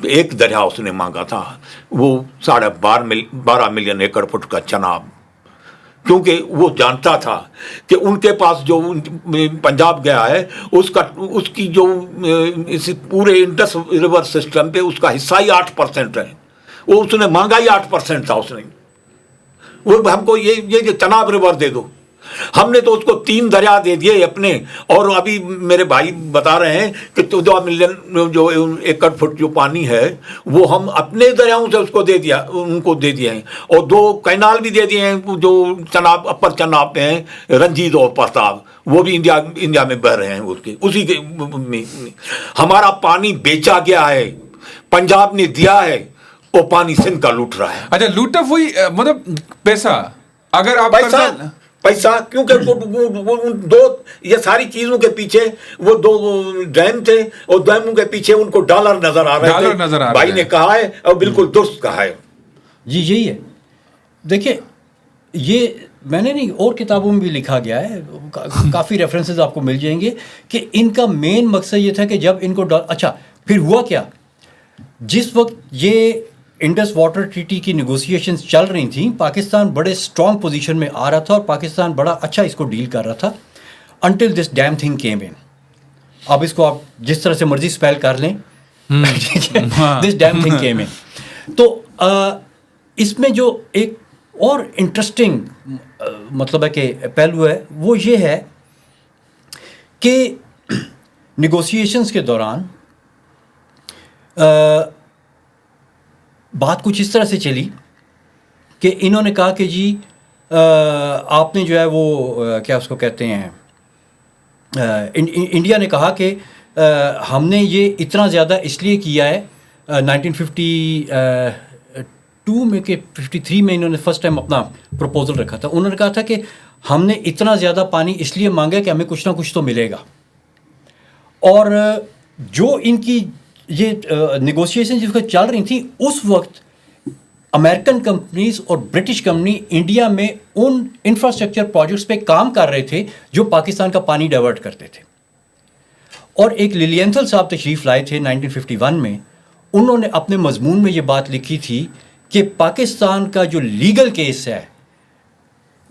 ایک دریا اس نے مانگا تھا, وہ 12.5 ملین ایکڑ فٹ کا چناب, کیونکہ وہ جانتا تھا کہ ان کے پاس جو پنجاب گیا ہے اس کی جو اس پورے انڈس ریور سسٹم پہ اس کا حصہ ہی 8% ہے. وہ اس نے مانگا ہی 8% تھا. اس نے وہ ہم کو یہ چناب ریور دے دو, ہم نے تو اس کو 3 دریا دے دیے اپنے, اور ابھی میرے بھائی بتا رہے ہیں کہ 14 ملین جو ایکڑ فٹ جو پانی ہے وہ ہم اپنے دریاؤں سے اس کو دے دیا, ان کو دے دیے ہیں, اور 2 کینال بھی دے دیے ہیں جو چناب اپر چناب پہ ہیں, رنجیت اور پرتاب, وہ بھی انڈیا میں بہ رہے ہیں. اسی کے ہمارا پانی بیچا گیا ہے, پنجاب نے دیا ہے, وہ پانی سندھ کا لوٹ رہا ہے. اچھا لوٹا وہی مطلب پیسہ, اگر آپ پیسہ کیونکہ وہ 2 یہ ساری چیزوں کے پیچھے وہ 2 ڈیم تھے, اور ڈیموں کے پیچھے ان کو ڈالر نظر آ رہے تھے. بھائی نے کہا ہے اور بالکل درست کہا ہے. جی یہی ہے. دیکھیں یہ میں نے نہیں, اور کتابوں میں بھی لکھا گیا ہے, کافی ریفرنسز آپ کو مل جائیں گے کہ ان کا مین مقصد یہ تھا کہ جب ان کو اچھا پھر ہوا کیا, جس وقت یہ انڈس واٹر ٹریٹی کی نیگوسیشنز چل رہی تھیں, پاکستان بڑے اسٹرانگ پوزیشن میں آ رہا تھا اور پاکستان بڑا اچھا اس کو ڈیل کر رہا تھا, until this damn thing came in. اب اس کو آپ جس طرح سے مرضی اسپیل کر لیں, دس ڈیم تھنگ کیم ان. تو اس میں جو ایک اور انٹرسٹنگ مطلب ہے کہ پہلو ہے وہ یہ ہے کہ نیگوسیشنز کے دوران بات کچھ اس طرح سے چلی کہ انہوں نے کہا کہ جی آپ نے جو ہے وہ کیا اس کو کہتے ہیں, انڈیا نے کہا کہ ہم نے یہ اتنا زیادہ اس لیے کیا ہے 1952 میں کہ 53 میں انہوں نے فرسٹ ٹائم اپنا پروپوزل رکھا تھا. انہوں نے کہا تھا کہ ہم نے اتنا زیادہ پانی اس لیے مانگا کہ ہمیں کچھ نہ کچھ تو ملے گا. اور جو ان کی یہ نیگوسیشن جس وقت چل رہی تھیں اس وقت امریکن کمپنیز اور برٹش کمپنی انڈیا میں ان انفراسٹرکچر پروجیکٹس پہ کام کر رہے تھے جو پاکستان کا پانی ڈائیورٹ کرتے تھے. اور ایک لیلینتھل صاحب تشریف لائے تھے 1951 میں, انہوں نے اپنے مضمون میں یہ بات لکھی تھی کہ پاکستان کا جو لیگل کیس ہے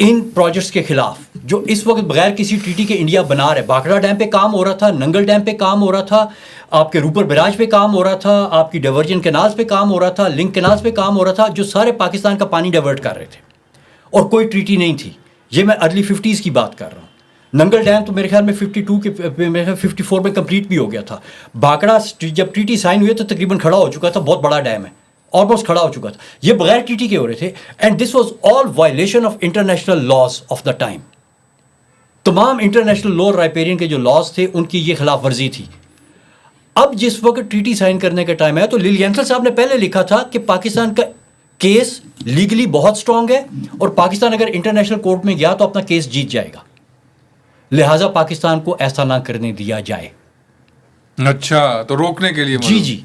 ان پروجیکٹس کے خلاف جو اس وقت بغیر کسی ٹریٹی کے انڈیا بنا رہے, بھاکڑا ڈیم پہ کام ہو رہا تھا, ننگل ڈیم پہ کام ہو رہا تھا, آپ کے روپر براج پہ کام ہو رہا تھا, آپ کی ڈائیورجن کینالز پہ کام ہو رہا تھا, لنک کینالز پہ کام ہو رہا تھا, جو سارے پاکستان کا پانی ڈائیورٹ کر رہے تھے اور کوئی ٹریٹی نہیں تھی. یہ میں ارلی 50s کی بات کر رہا ہوں. ننگل ڈیم تو میرے خیال میں 52 کے میرے خیال 54 میں کمپلیٹ بھی ہو گیا تھا. بھاکڑا جب ٹریٹی سائن ہوئی تو تقریباً کھڑا ہو چکا تھا, بہت بڑا ڈیم ہے, آلموسٹ کھڑا ہو چکا تھا. یہ بغیر ٹی ٹی کے ہو رہے تھے, and this was all violation of international laws of the time. تمام انٹرنیشنل لا رائپیرین کے جو لاز تھے ان کی یہ خلاف ورزی تھی. اب جس وقت ٹی ٹی سائن کرنے کا ٹائم ہے تو لیلینتھل صاحب نے پہلے لکھا تھا کہ پاکستان کا کیس لیگلی بہت اسٹرانگ ہے اور پاکستان اگر انٹرنیشنل کورٹ میں گیا تو اپنا کیس جیت جائے گا, لہٰذا پاکستان کو ایسا نہ کرنے دیا جائے. اچھا تو روکنے کے لیے جی جی.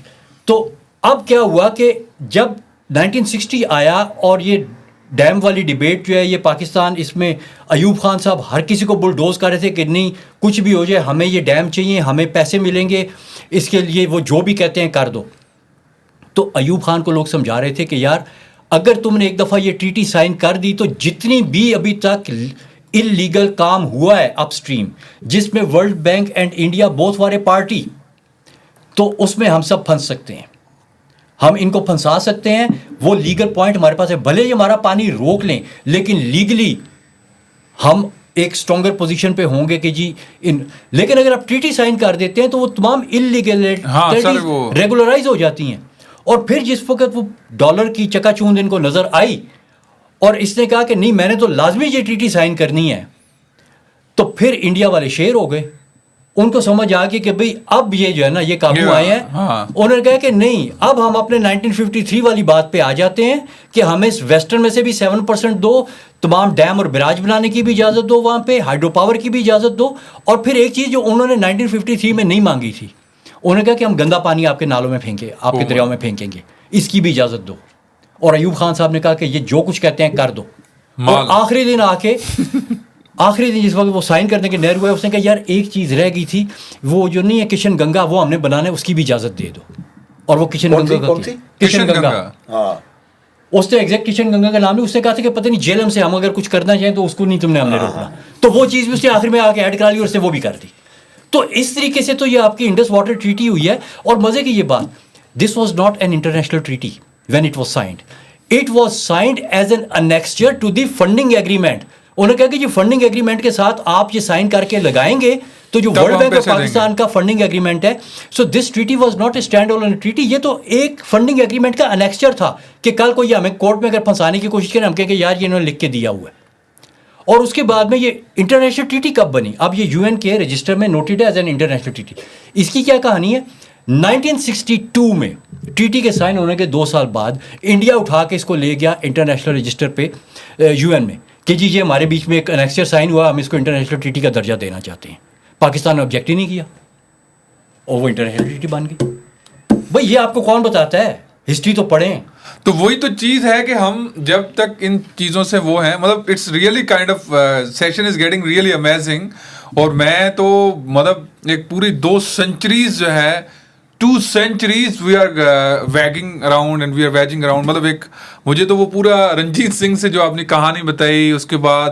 تو اب کیا ہوا کہ جب 1960 آیا اور یہ ڈیم والی ڈیبیٹ جو ہے یہ پاکستان, اس میں ایوب خان صاحب ہر کسی کو بلڈوز کر رہے تھے کہ نہیں کچھ بھی ہو جائے ہمیں یہ ڈیم چاہیے, ہمیں پیسے ملیں گے اس کے لیے, وہ جو بھی کہتے ہیں کر دو. تو ایوب خان کو لوگ سمجھا رہے تھے کہ یار اگر تم نے ایک دفعہ یہ ٹریٹی سائن کر دی تو جتنی بھی ابھی تک انلیگل کام ہوا ہے اپ اسٹریم جس میں world bank and India both والے پارٹی, تو اس میں ہم سب پھنس سکتے ہیں, ہم ان کو پھنسا سکتے ہیں. وہ لیگل پوائنٹ ہمارے پاس ہے, بھلے ہی ہمارا پانی روک لیں لیکن لیگلی ہم ایک اسٹرانگر پوزیشن پہ ہوں گے کہ جی لیکن اگر آپ ٹریٹی سائن کر دیتے ہیں تو وہ تمام انلیگلٹیز ریگولرائز ہو جاتی ہیں. اور پھر جس وقت وہ ڈالر کی چکا چوند ان کو نظر آئی اور اس نے کہا کہ نہیں میں نے تو لازمی یہ ٹریٹی سائن کرنی ہے, تو پھر انڈیا والے شیر ہو گئے. ان کو سمجھ آ گئی کہ بھئی اب یہ جو ہے نا یہ قابو آئے ہیں. انہوں نے کہا کہ نہیں اب ہم اپنے 1953 والی بات پہ آ جاتے ہیں کہ ہمیں ویسٹرن میں سے بھی 7% دو, تمام ڈیم اور براج بنانے کی بھی اجازت دو, وہاں پہ ہائیڈرو پاور کی بھی اجازت دو. اور پھر ایک چیز جو انہوں نے 1953 میں نہیں مانگی تھی, انہوں نے کہا کہ ہم گندا پانی آپ کے نالوں میں پھینکیں, آپ کے دریاؤں میں پھینکیں گے, اس کی بھی اجازت دو. اور ایوب خان صاحب نے کہا کہ یہ جو کچھ کہتے ہیں کر دو. اور آخری دن آ کے آخری دن جس وقت وہ سائن کرنے کے نہر ہوئے اس نے کہا یار ایک چیز رہ گئی تھی, وہ جو نہیں ہے کشن گنگا وہ ہم نے بنانا ہے, اس کی بھی اجازت دے دو. اور وہ کشن گنگا کشن گنگا اس نے ایگزیکٹ کشن گنگا کا نام نہیں, اس نے کہا تھا کہ پتہ نہیں جیلم سے ہم اگر کچھ کرنا چاہیں تو اس کو نہیں تم نے ہم نے روکنا. تو وہ چیز بھی اس نے آخر میں آ کے ایڈ کرا لی اور اس نے وہ بھی کر دی. تو اس طریقے سے تو یہ آپ کی انڈس واٹر ٹریٹی ہوئی ہے. اور مزے کی یہ بات, this was not an international treaty when it was signed, it was signed as an annexure to the funding agreement. انہوں نے کہا کہ یہ فنڈنگ ایگریمنٹ کے ساتھ آپ یہ سائن کر کے لگائیں گے تو جو ورلڈ بینک آف پاکستان کا فنڈنگ ایگریمنٹ ہے. So this treaty was not a standalone treaty, یہ تو ایک فنڈنگ ایگریمنٹ کا انیکسچر تھا کہ کل کو یہ ہمیں کورٹ میں اگر پھنسانے کی کوشش کریں ہم کہیں کہ یار یہ انہوں نے لکھ کے دیا ہوا ہے. اور اس کے بعد میں یہ انٹرنیشنل ٹریٹی کب بنی؟ اب یہ UN کے رجسٹر میں نوٹڈ ہے ایز این انٹرنیشنل ٹریٹی. اس کی کیا کہانی ہے؟ 1962 میں ٹریٹی کے سائن ہونے کے 2 سال بعد انڈیا اٹھا کے اس کو لے گیا انٹرنیشنل رجسٹر پہ UN میں کہ جی یہ ہمارے بیچ میں ایک انیکسچر سائن ہوا, ہم اس کو انٹرنیشنل ٹریٹی کا درجہ دینا چاہتے ہیں. پاکستان نے آبجیکٹ ہی نہیں کیا اور وہ انٹرنیشنل ٹریٹی بن گئی. بھائی یہ آپ کو کون بتاتا ہے؟ ہسٹری تو پڑھیں. تو وہی تو چیز ہے کہ ہم جب تک ان چیزوں سے وہ ہیں, مطلب it's really kind of session is getting really amazing. اور میں تو مطلب ایک پوری 2 سینچریز جو ہے 2 centuries we are wagging around and we are waging around. مطلب ایک مجھے تو وہ پورا رنجیت سنگھ سے جو آپ نے کہانی بتائی, اس کے بعد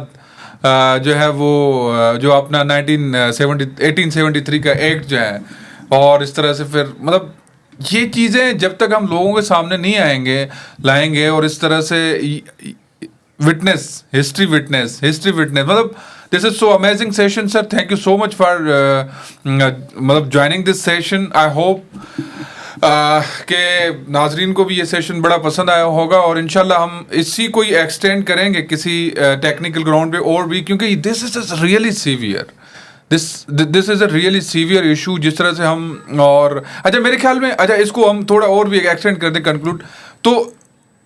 جو ہے وہ جو اپنا 1873 کا ایکٹ جو ہے, اور اس طرح سے پھر مطلب یہ چیزیں جب تک ہم لوگوں کے سامنے نہیں لائیں گے اور اس طرح سے ہسٹری وٹنس مطلب this is so amazing session sir. Thank you so much for مطلب joining this session. I hope کہ ناظرین کو بھی یہ سیشن بڑا پسند آیا ہوگا, اور انشاءاللہ ہم اسی کو ہی ایکسٹینڈ کریں گے کسی ٹیکنیکل گراؤنڈ پہ اور بھی, کیونکہ this is really severe. This is a really severe issue. جس طرح سے ہم اور اچھا میرے خیال میں اچھا اس کو ہم تھوڑا اور بھی ایکسٹینڈ کر دیں کنکلوڈ, تو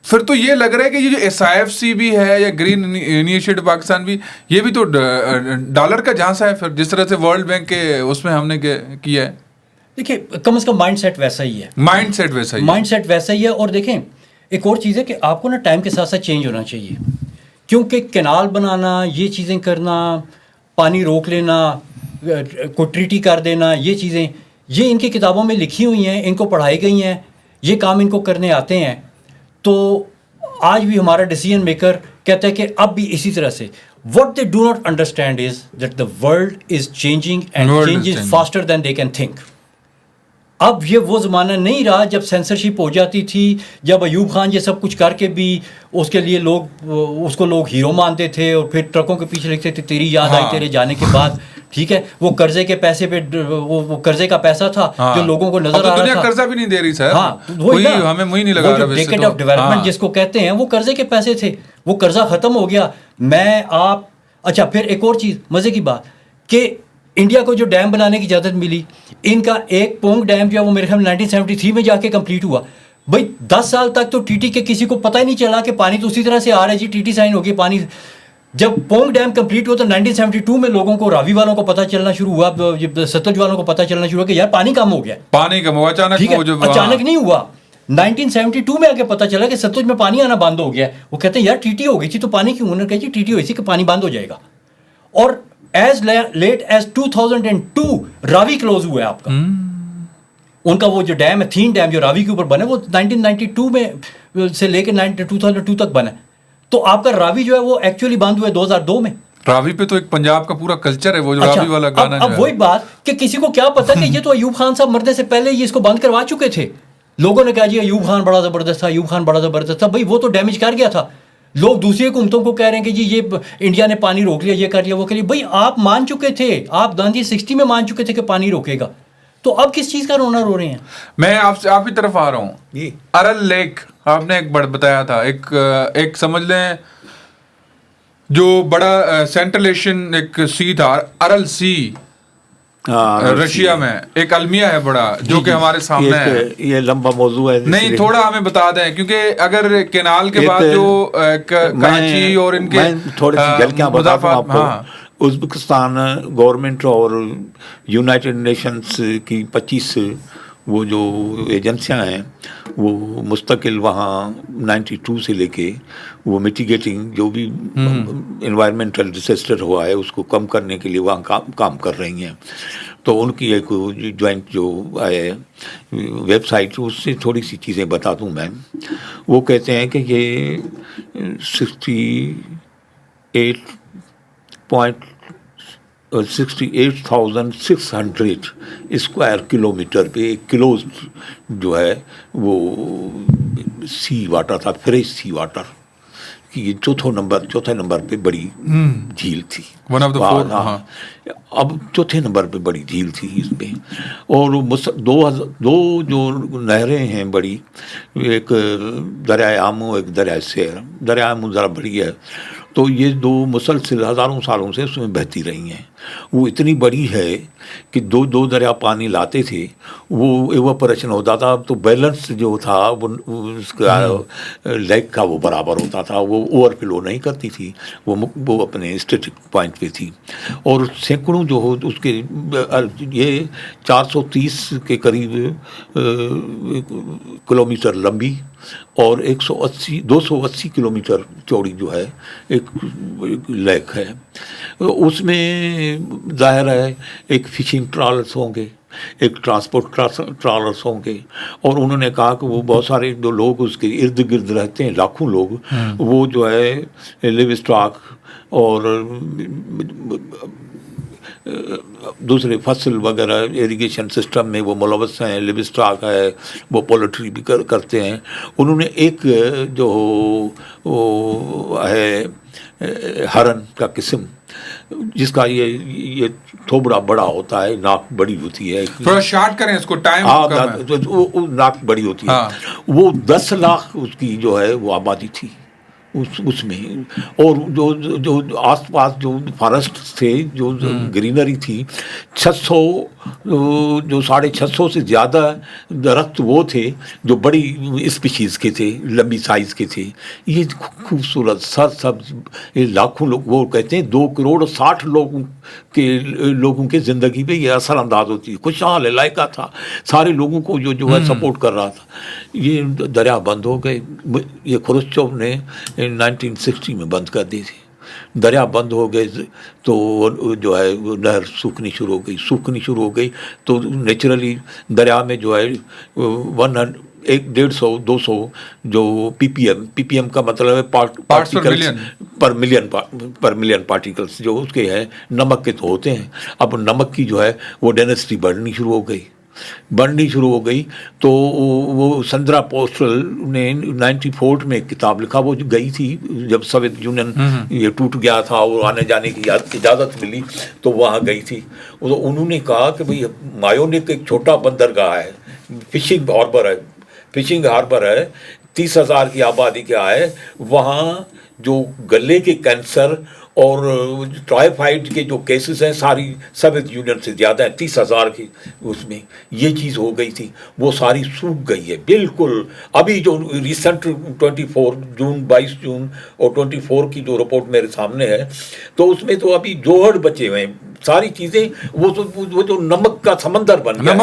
پھر تو یہ لگ رہا ہے کہ یہ جو SIFC بھی ہے یا گرین انیشیٹو پاکستان بھی, یہ بھی تو ڈالر کا جھانسا ہے پھر, جس طرح سے ورلڈ بینک کے اس میں ہم نے کیا ہے. دیکھیں کم از کم مائنڈ سیٹ ویسا ہی ہے, مائنڈ سیٹ ویسا ہی ہے. اور دیکھیں ایک اور چیز ہے کہ آپ کو نا ٹائم کے ساتھ ساتھ چینج ہونا چاہیے, کیونکہ کینال بنانا, یہ چیزیں کرنا, پانی روک لینا, کو ٹریٹی کر دینا, یہ چیزیں یہ ان کی کتابوں میں لکھی ہوئی ہیں, ان کو پڑھائی گئی ہیں, یہ کام ان کو کرنے آتے ہیں. تو آج بھی ہمارا ڈیسیژن میکر کہتا ہے کہ اب بھی اسی طرح سے. What they do not understand is that the world is changing and changes faster than they can think. اب یہ وہ زمانہ نہیں رہا جب سینسرشپ ہو جاتی تھی, جب ایوب خان یہ سب کچھ کر کے بھی اس کے لیے اس کو لوگ ہیرو مانتے تھے, اور پھر ٹرکوں کے پیچھے لکھتے تھے تیری یاد آئی تیرے جانے کے بعد. ٹھیک ہے, وہ قرضے کے پیسے پہ وہ قرضے کا پیسہ تھا جو لوگوں کو نظر آ رہا تھا. قرضہ بھی نہیں دے رہی سر. ہاں ہمیں وہی نہیں لگا رہا. ڈیکیڈ آف ڈیولپمنٹ جس کو کہتے ہیں, وہ قرضے کے پیسے تھے, وہ قرضہ ختم ہو گیا. میں آپ اچھا پھر ایک اور چیز مزے کی بات کہ انڈیا کو جو ڈیم بنانے کی اجازت ملی, ان کا ایک پونگ ڈیم جو ہے وہ میرے خیال میں 1973 میں جا کے کمپلیٹ ہوا. بھائی 10 سال تک تو ٹی ٹی کے کسی کو پتہ ہی نہیں چلا کہ پانی تو اسی طرح سے آ رہا ہے جی, ٹی ٹی سائن ہو گئی پانی. جب پونگ ڈیم کمپلیٹ ہوا تو 1972 میں لوگوں کو, راوی والوں کو پتہ چلنا شروع ہوا, ستلج والوں کو پتہ چلنا شروع ہوا کہ یار پانی کم ہو گیا. پانی کم ہوا اچانک نہیں ہوا. 1972 میں آ کے پتہ چلا کہ ستلج میں پانی آنا بند ہو گیا. وہ کہتے ہیں یار ٹی ٹی ہو گئی تھی تو پانی کیوں؟ انہوں نے کہا جی ٹی ٹی ہوئی تھی کہ پانی بند ہو جائے گا. اور ایز لیٹ ایز 2002 راوی کلوز ہوا ہے آپ کا. ان کا وہ جو ڈیم ہے تھین ڈیم جو راوی کے اوپر بنا وہ 1992 میں سے لے کے 2002 تک بنا. تو آپ کا راوی جو ہے وہ ایکچولی بند ہوا ہے 2002 میں. راوی پہ تو ایک پنجاب کا پورا کلچر ہے وہ جو راوی والا گانا. اب وہی بات کہ کسی کو کیا پتا کہ یہ تو ایوب خان صاحب مرنے سے پہلے یہ اس کو بند کروا چکے تھے. لوگوں نے کہا جی ایوب خان بڑا زبردست تھا, ایوب خان بڑا زبردست تھا. بھائی وہ تو ڈیمیج کر گیا تھا. لوگ دوسری حکومتوں کو کہہ رہے ہیں کہ جی یہ انڈیا نے پانی روک لیا, یہ کر لیا, وہ کر لیا. بھائی آپ مان چکے تھے, آپ 1960 میں مان چکے تھے کہ پانی روکے گا, تو اب کس چیز کا رونا رو رہے ہیں؟ میں آپ کی طرف آ رہا ہوں. ارل لیک آپ نے ایک بڑا بتایا تھا, ایک سمجھ لیں جو بڑا سینٹرل ایشین ایک سی تھا, ارل سی رشیا میں ایک المیہ ہے بڑا جو کہ ہمارے سامنے ہے. یہ لمبا موضوع ہے, نہیں تھوڑا ہمیں بتا دیں, کیونکہ اگر کینال کے بعد جو کراچی اور ان کے تھوڑی سی جھلکیاں بتاتا ہوں آپ کو. ازبکستان گورنمنٹ اور یونائٹڈ نیشنز کی 25 وہ جو ایجنسیاں ہیں وہ مستقل وہاں 92 سے لے کے وہ میٹیگیٹنگ جو بھی انوائرمنٹل ڈیزاسٹر ہوا ہے اس کو کم کرنے کے لیے وہاں کام کر رہی ہیں. تو ان کی ایک جوائنٹ جو ہے ویب سائٹ, اس سے تھوڑی سی چیزیں بتا دوں میں. وہ کہتے ہیں کہ یہ 68,600 اسکوائر کلومیٹر پہ ایک کلوز جو ہے وہ سی واٹر تھا, فریش سی واٹر कि ये चौथे नंबर पे बड़ी झील थी। One of the four, हाँ, अब चौथे नंबर पे बड़ी झील थी इसमें। और दो जो नहरें हैं बड़ी, एक दरियाए आमू, एक दरियाए सेर। दरियाए आमू ज़रा बड़ी है, तो ये दो मुसलसिल हज़ारों सालों से उसमें बहती रही हैं। वो इतनी बड़ी है कि दो दरिया पानी लाते थे, वो एवापोरेशन होता था, तो बैलेंस जो था वो उसका लेक का वो बराबर होता था, वो ओवरफ्लो नहीं करती थी, वो अपने स्टैटिक पॉइंट पे थी। और सैकड़ों जो हो उसके ये 430 के करीब किलोमीटर लंबी और 280 किलोमीटर चौड़ी जो है एक लेक है। उसमें जाहिर है एक फिशिंग ट्रॉलर्स होंगे, एक ट्रांसपोर्ट ट्रॉलर्स होंगे, और उन्होंने कहा कि वो बहुत सारे जो लोग उसके इर्द गिर्द रहते हैं, लाखों लोग, वो जो है लिव स्टॉक और दूसरे फसल वगैरह इरिगेशन सिस्टम में वो मुलव्वस हैं, लिव स्टॉक है, वो पोल्ट्री भी करते हैं। उन्होंने एक जो वो है हरन का किस्म, जिसका ये थोबड़ा बड़ा होता है, नाक बड़ी होती है, थोड़ा शार्ट करें इसको, टाइम कम है। वो नाक बड़ी होती है। वो 10 लाख उसकी जो है वो आबादी थी उसमें। और जो आसपास जो फॉरेस्ट थे, जो ग्रीनरी थी, 600 जो 650 से ज़्यादा दरख्त वो थे जो बड़ी स्पीशीज़ के थे, लंबी साइज़ के थे। ये खूबसूरत सब ये लाखों लोग, वो कहते हैं 2 करोड़ 60 लोगों के ज़िंदगी पे ये असर अंदाज होती है। खुशहाल इलाका था, सारे लोगों को जो है सपोर्ट कर रहा था। ये दरिया बंद हो गए, ये खुरुश्चोव ने 1960 में बंद कर दी थी। दरिया बंद हो गए तो जो है वो नहर सूखनी शुरू हो गई। तो नेचुरली दरिया में जो है 150-200 जो पीपीएम का मतलब है पार्टिकल्स पर मिलियन पार्टिकल्स जो उसके हैं, नमक के तो होते हैं। अब नमक की जो है वो डेंसिटी बढ़नी शुरू हो गई। तो वो संद्रा पोस्टल ने 94 में एक किताब लिखा, वो जो गई थी जब सोवियत यूनियन ये टूट गया था और आने जाने की इजाज़त मिली, तो वहाँ गई थी। तो उन्होंने कहा कि भाई मायोनिक एक छोटा बंदरगाह है, फिशिंग हार्बर है, 30,000 की आबादी क्या है, वहाँ जो गले के कैंसर और टाइफाइड के जो केसेस हैं सारी सोवियत यूनियन से ज़्यादा है, 30,000 की उसमें ये चीज़ हो गई थी, वो सारी सूख गई है बिल्कुल। अभी जो रिसेंट 22 जून और 24 की जो रिपोर्ट मेरे सामने है, तो उसमें तो अभी जोहड़ बचे हुए हैं, सारी चीज़ें वो जो नमक का समंदर बन गया,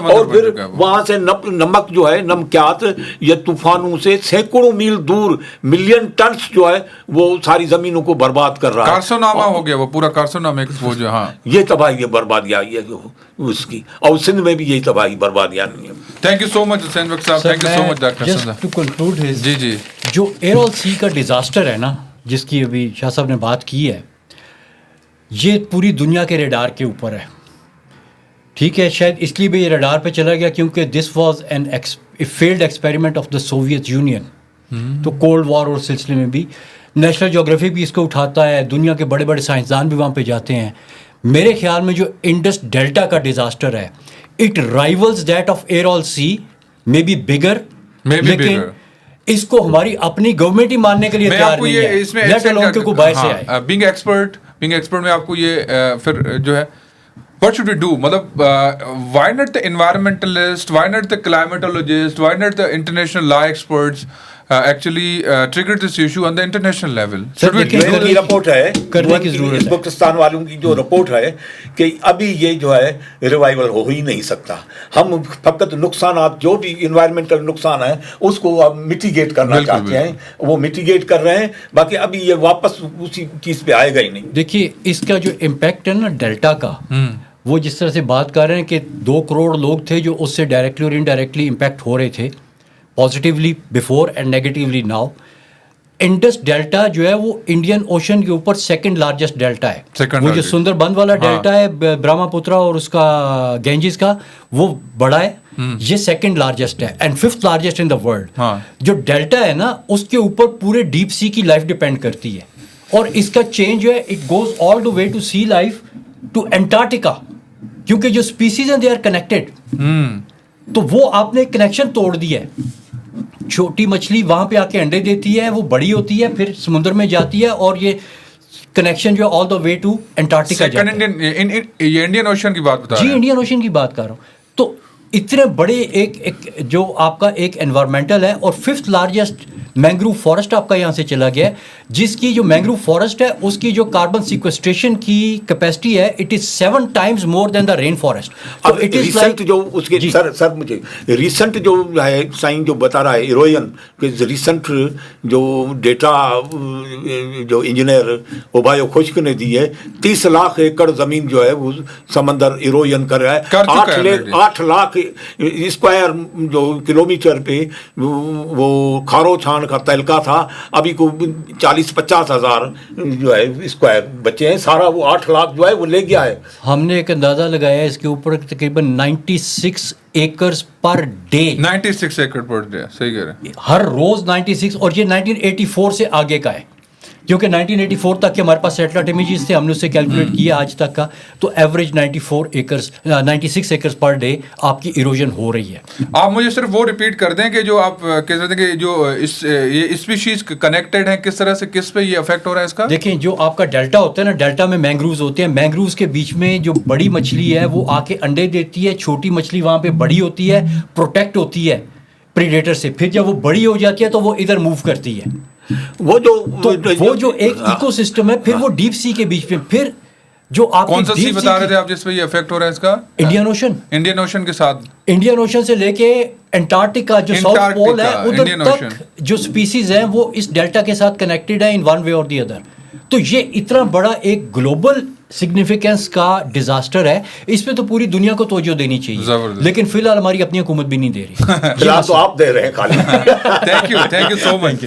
और फिर वहाँ से नमक जो है, नमक्यात या तूफानों से सैकड़ों मील दूर मिलियन टन जो है वो सारी ज़मीनों को बर्बाद कर रहा है। कारसोनामा हो गया, वो पूरा कारसोनामा वो जो, हाँ, ये तबाही, ये बर्बादियाँ आई है जो उसकी, और सिंध में भी यही तबाही बर्बादियाँ नहीं है। Thank you so much Hussain Bakhsh साहब, thank you so much doctor just to conclude जी जो एयरऑल सी का डिजास्टर है ना, जिसकी अभी शाह साहब ने बात की है, ये पूरी दुनिया के रडार के ऊपर है। ठीक है, शायद इसलिए भी ये रडार पे चला गया क्योंकि this was an failed experiment of the Soviet union. तो कोल्ड वॉर और सिलसिले में भी नेशनल ज्योग्राफी भी इसको उठाता है, दुनिया के बड़े बड़े साइंसदान भी वहाँ पे जाते हैं। मेरे ख्याल में जो इंडस डेल्टा का डिजास्टर है, it rivals that of Aral Sea, may be bigger, लेकिन इसको हमारी अपनी गवर्नमेंट ही मानने के लिए तैयार नहीं है, लेट अलोन कि कोई बाहर से आए। बीइंग एक्सपर्ट में आपको ये फिर जो है what should we do, मतलब why not the environmentalist, why not the climatologist, why not the international law experts actually trigger this issue on the international level? Should we की रिपोर्ट है, करने की जरूरत है, पाकिस्तान वालों की जो रिपोर्ट है कि अभी ये जो है रिवाइवल हो ही नहीं सकता। हम फकत नुकसानात, जो भी इन्वायरमेंटल नुकसान है उसको अब मिटिगेट करना चाहते हैं, वो मिटिगेट कर रहे हैं, बाकी अभी ये वापस उसी चीज़ पे आएगा ही नहीं। देखिए, इसका जो इम्पैक्ट है ना डेल्टा का, वो जिस तरह से बात कर रहे हैं कि 2 करोड़ लोग थे जो उससे डायरेक्टली और इनडायरेक्टली इम्पैक्ट हो रहे थे, positively before and negatively now. Indus delta जो है वो इंडियन ओशन के ऊपर सेकंड लार्जेस्ट डेल्टा है। Second वो जो largest। सुंदरबन वाला डेल्टा है ब्रह्मपुत्रा और उसका गेंजिस का, वो बड़ा है, ये सेकंड लार्जेस्ट है and fifth largest in the world. हाँ। जो डेल्टा है ना, उसके ऊपर पूरे डीप सी की लाइफ डिपेंड करती है, और इसका चेंज जो है it goes all the way to sea life to Antarctica, क्योंकि जो स्पीसीज हैं दे आर कनेक्टेड। तो वो आपने कनेक्शन तोड़ दिया है। छोटी मछली वहां पे आके अंडे देती है, वो बड़ी होती है, फिर समुद्र में जाती है, और ये कनेक्शन जो है all the way to Antarctica जाता है। ये इंडियन ओशन की बात बता जी, रहे हैं। इंडियन ओशन की बात कर रहा हूँ। तो इतने बड़े एक जो आपका एक एनवायरमेंटल है, और फिफ्थ लार्जेस्ट मैंग्रोव फॉरेस्ट आपका यहाँ से चला गया है, जिसकी जो मैंग्रोव फॉरेस्ट है उसकी जो कार्बन सिक्वेस्ट्रेशन की कैपेसिटी है it is 7 times more than the rain forest. अब रिसेंट जो उसके सर मुझे रिसेंट जो है साइन जो बता रहा है इरोजन के रिसेंट जो डेटा जो इंजीनियर ओबायो खुश्क ने दी है, 30 लाख एकड़ जमीन जो है वो समंदर इरोजन कर रहा है। 8 लाख स्क्वायर जो किलोमीटर पे वो खारो छान का तहलका था, अभी को 40-50 हज़ार जो है स्क्वायर बचे हैं, सारा वो 8 लाख जो है वो ले गया है। हमने एक अंदाजा लगाया है इसके ऊपर तकरीबन 96 एकर्स पर डे। 96 एकड़ पर डे, सही कह रहे हैं। हर रोज 96, और ये 1984 से आगे का है, क्योंकि 1984 तक के हमारे पास सैटेलाइट इमेजेस थे, हमने उससे कैलकुलेट किया आज तक का, तो एवरेज 96 एकर्स पर डे आपकी इरोजन हो रही है। आप मुझे सिर्फ वो रिपीट कर दें कि जो आप कह रहे थे कि जो ये स्पीशीज कनेक्टेड है, किस तरह से किस पे ये अफेक्ट हो रहा है इसका? देखिए, जो आपका डेल्टा होता है ना, डेल्टा में मैंग्रोव्स होते हैं, मैंग्रोव्स के बीच में जो बड़ी मछली है वो आके अंडे देती है, छोटी मछली वहाँ पे बड़ी होती है, प्रोटेक्ट होती है प्रीडेटर से, फिर जब वो बड़ी हो जाती है तो वो इधर मूव करती है। वो जो एक इकोसिस्टम है, फिर वो डीप सी के बीच में, फिर जो आप कौन सा सी बता रहे थे आप जिस पे ये इफेक्ट हो रहा है इसका? Indian ocean. इंडियन ओशन के साथ, इंडियन ओशन से लेके एंटार्क्टिका जो साउथ पोल है उधर इंडियन तक ओशन। जो स्पीसीज हैं वो इस डेल्टा के साथ कनेक्टेड है इन वन वे और दी अदर। तो ये इतना बड़ा एक ग्लोबल सिग्निफिकेंस का डिजास्टर है, इस पे तो पूरी दुनिया को तवज्जो देनी चाहिए, लेकिन फिलहाल हमारी अपनी हुकूमत भी नहीं दे रही। फिलहाल तो आप दे रहे हैं खाली। Thank you so much.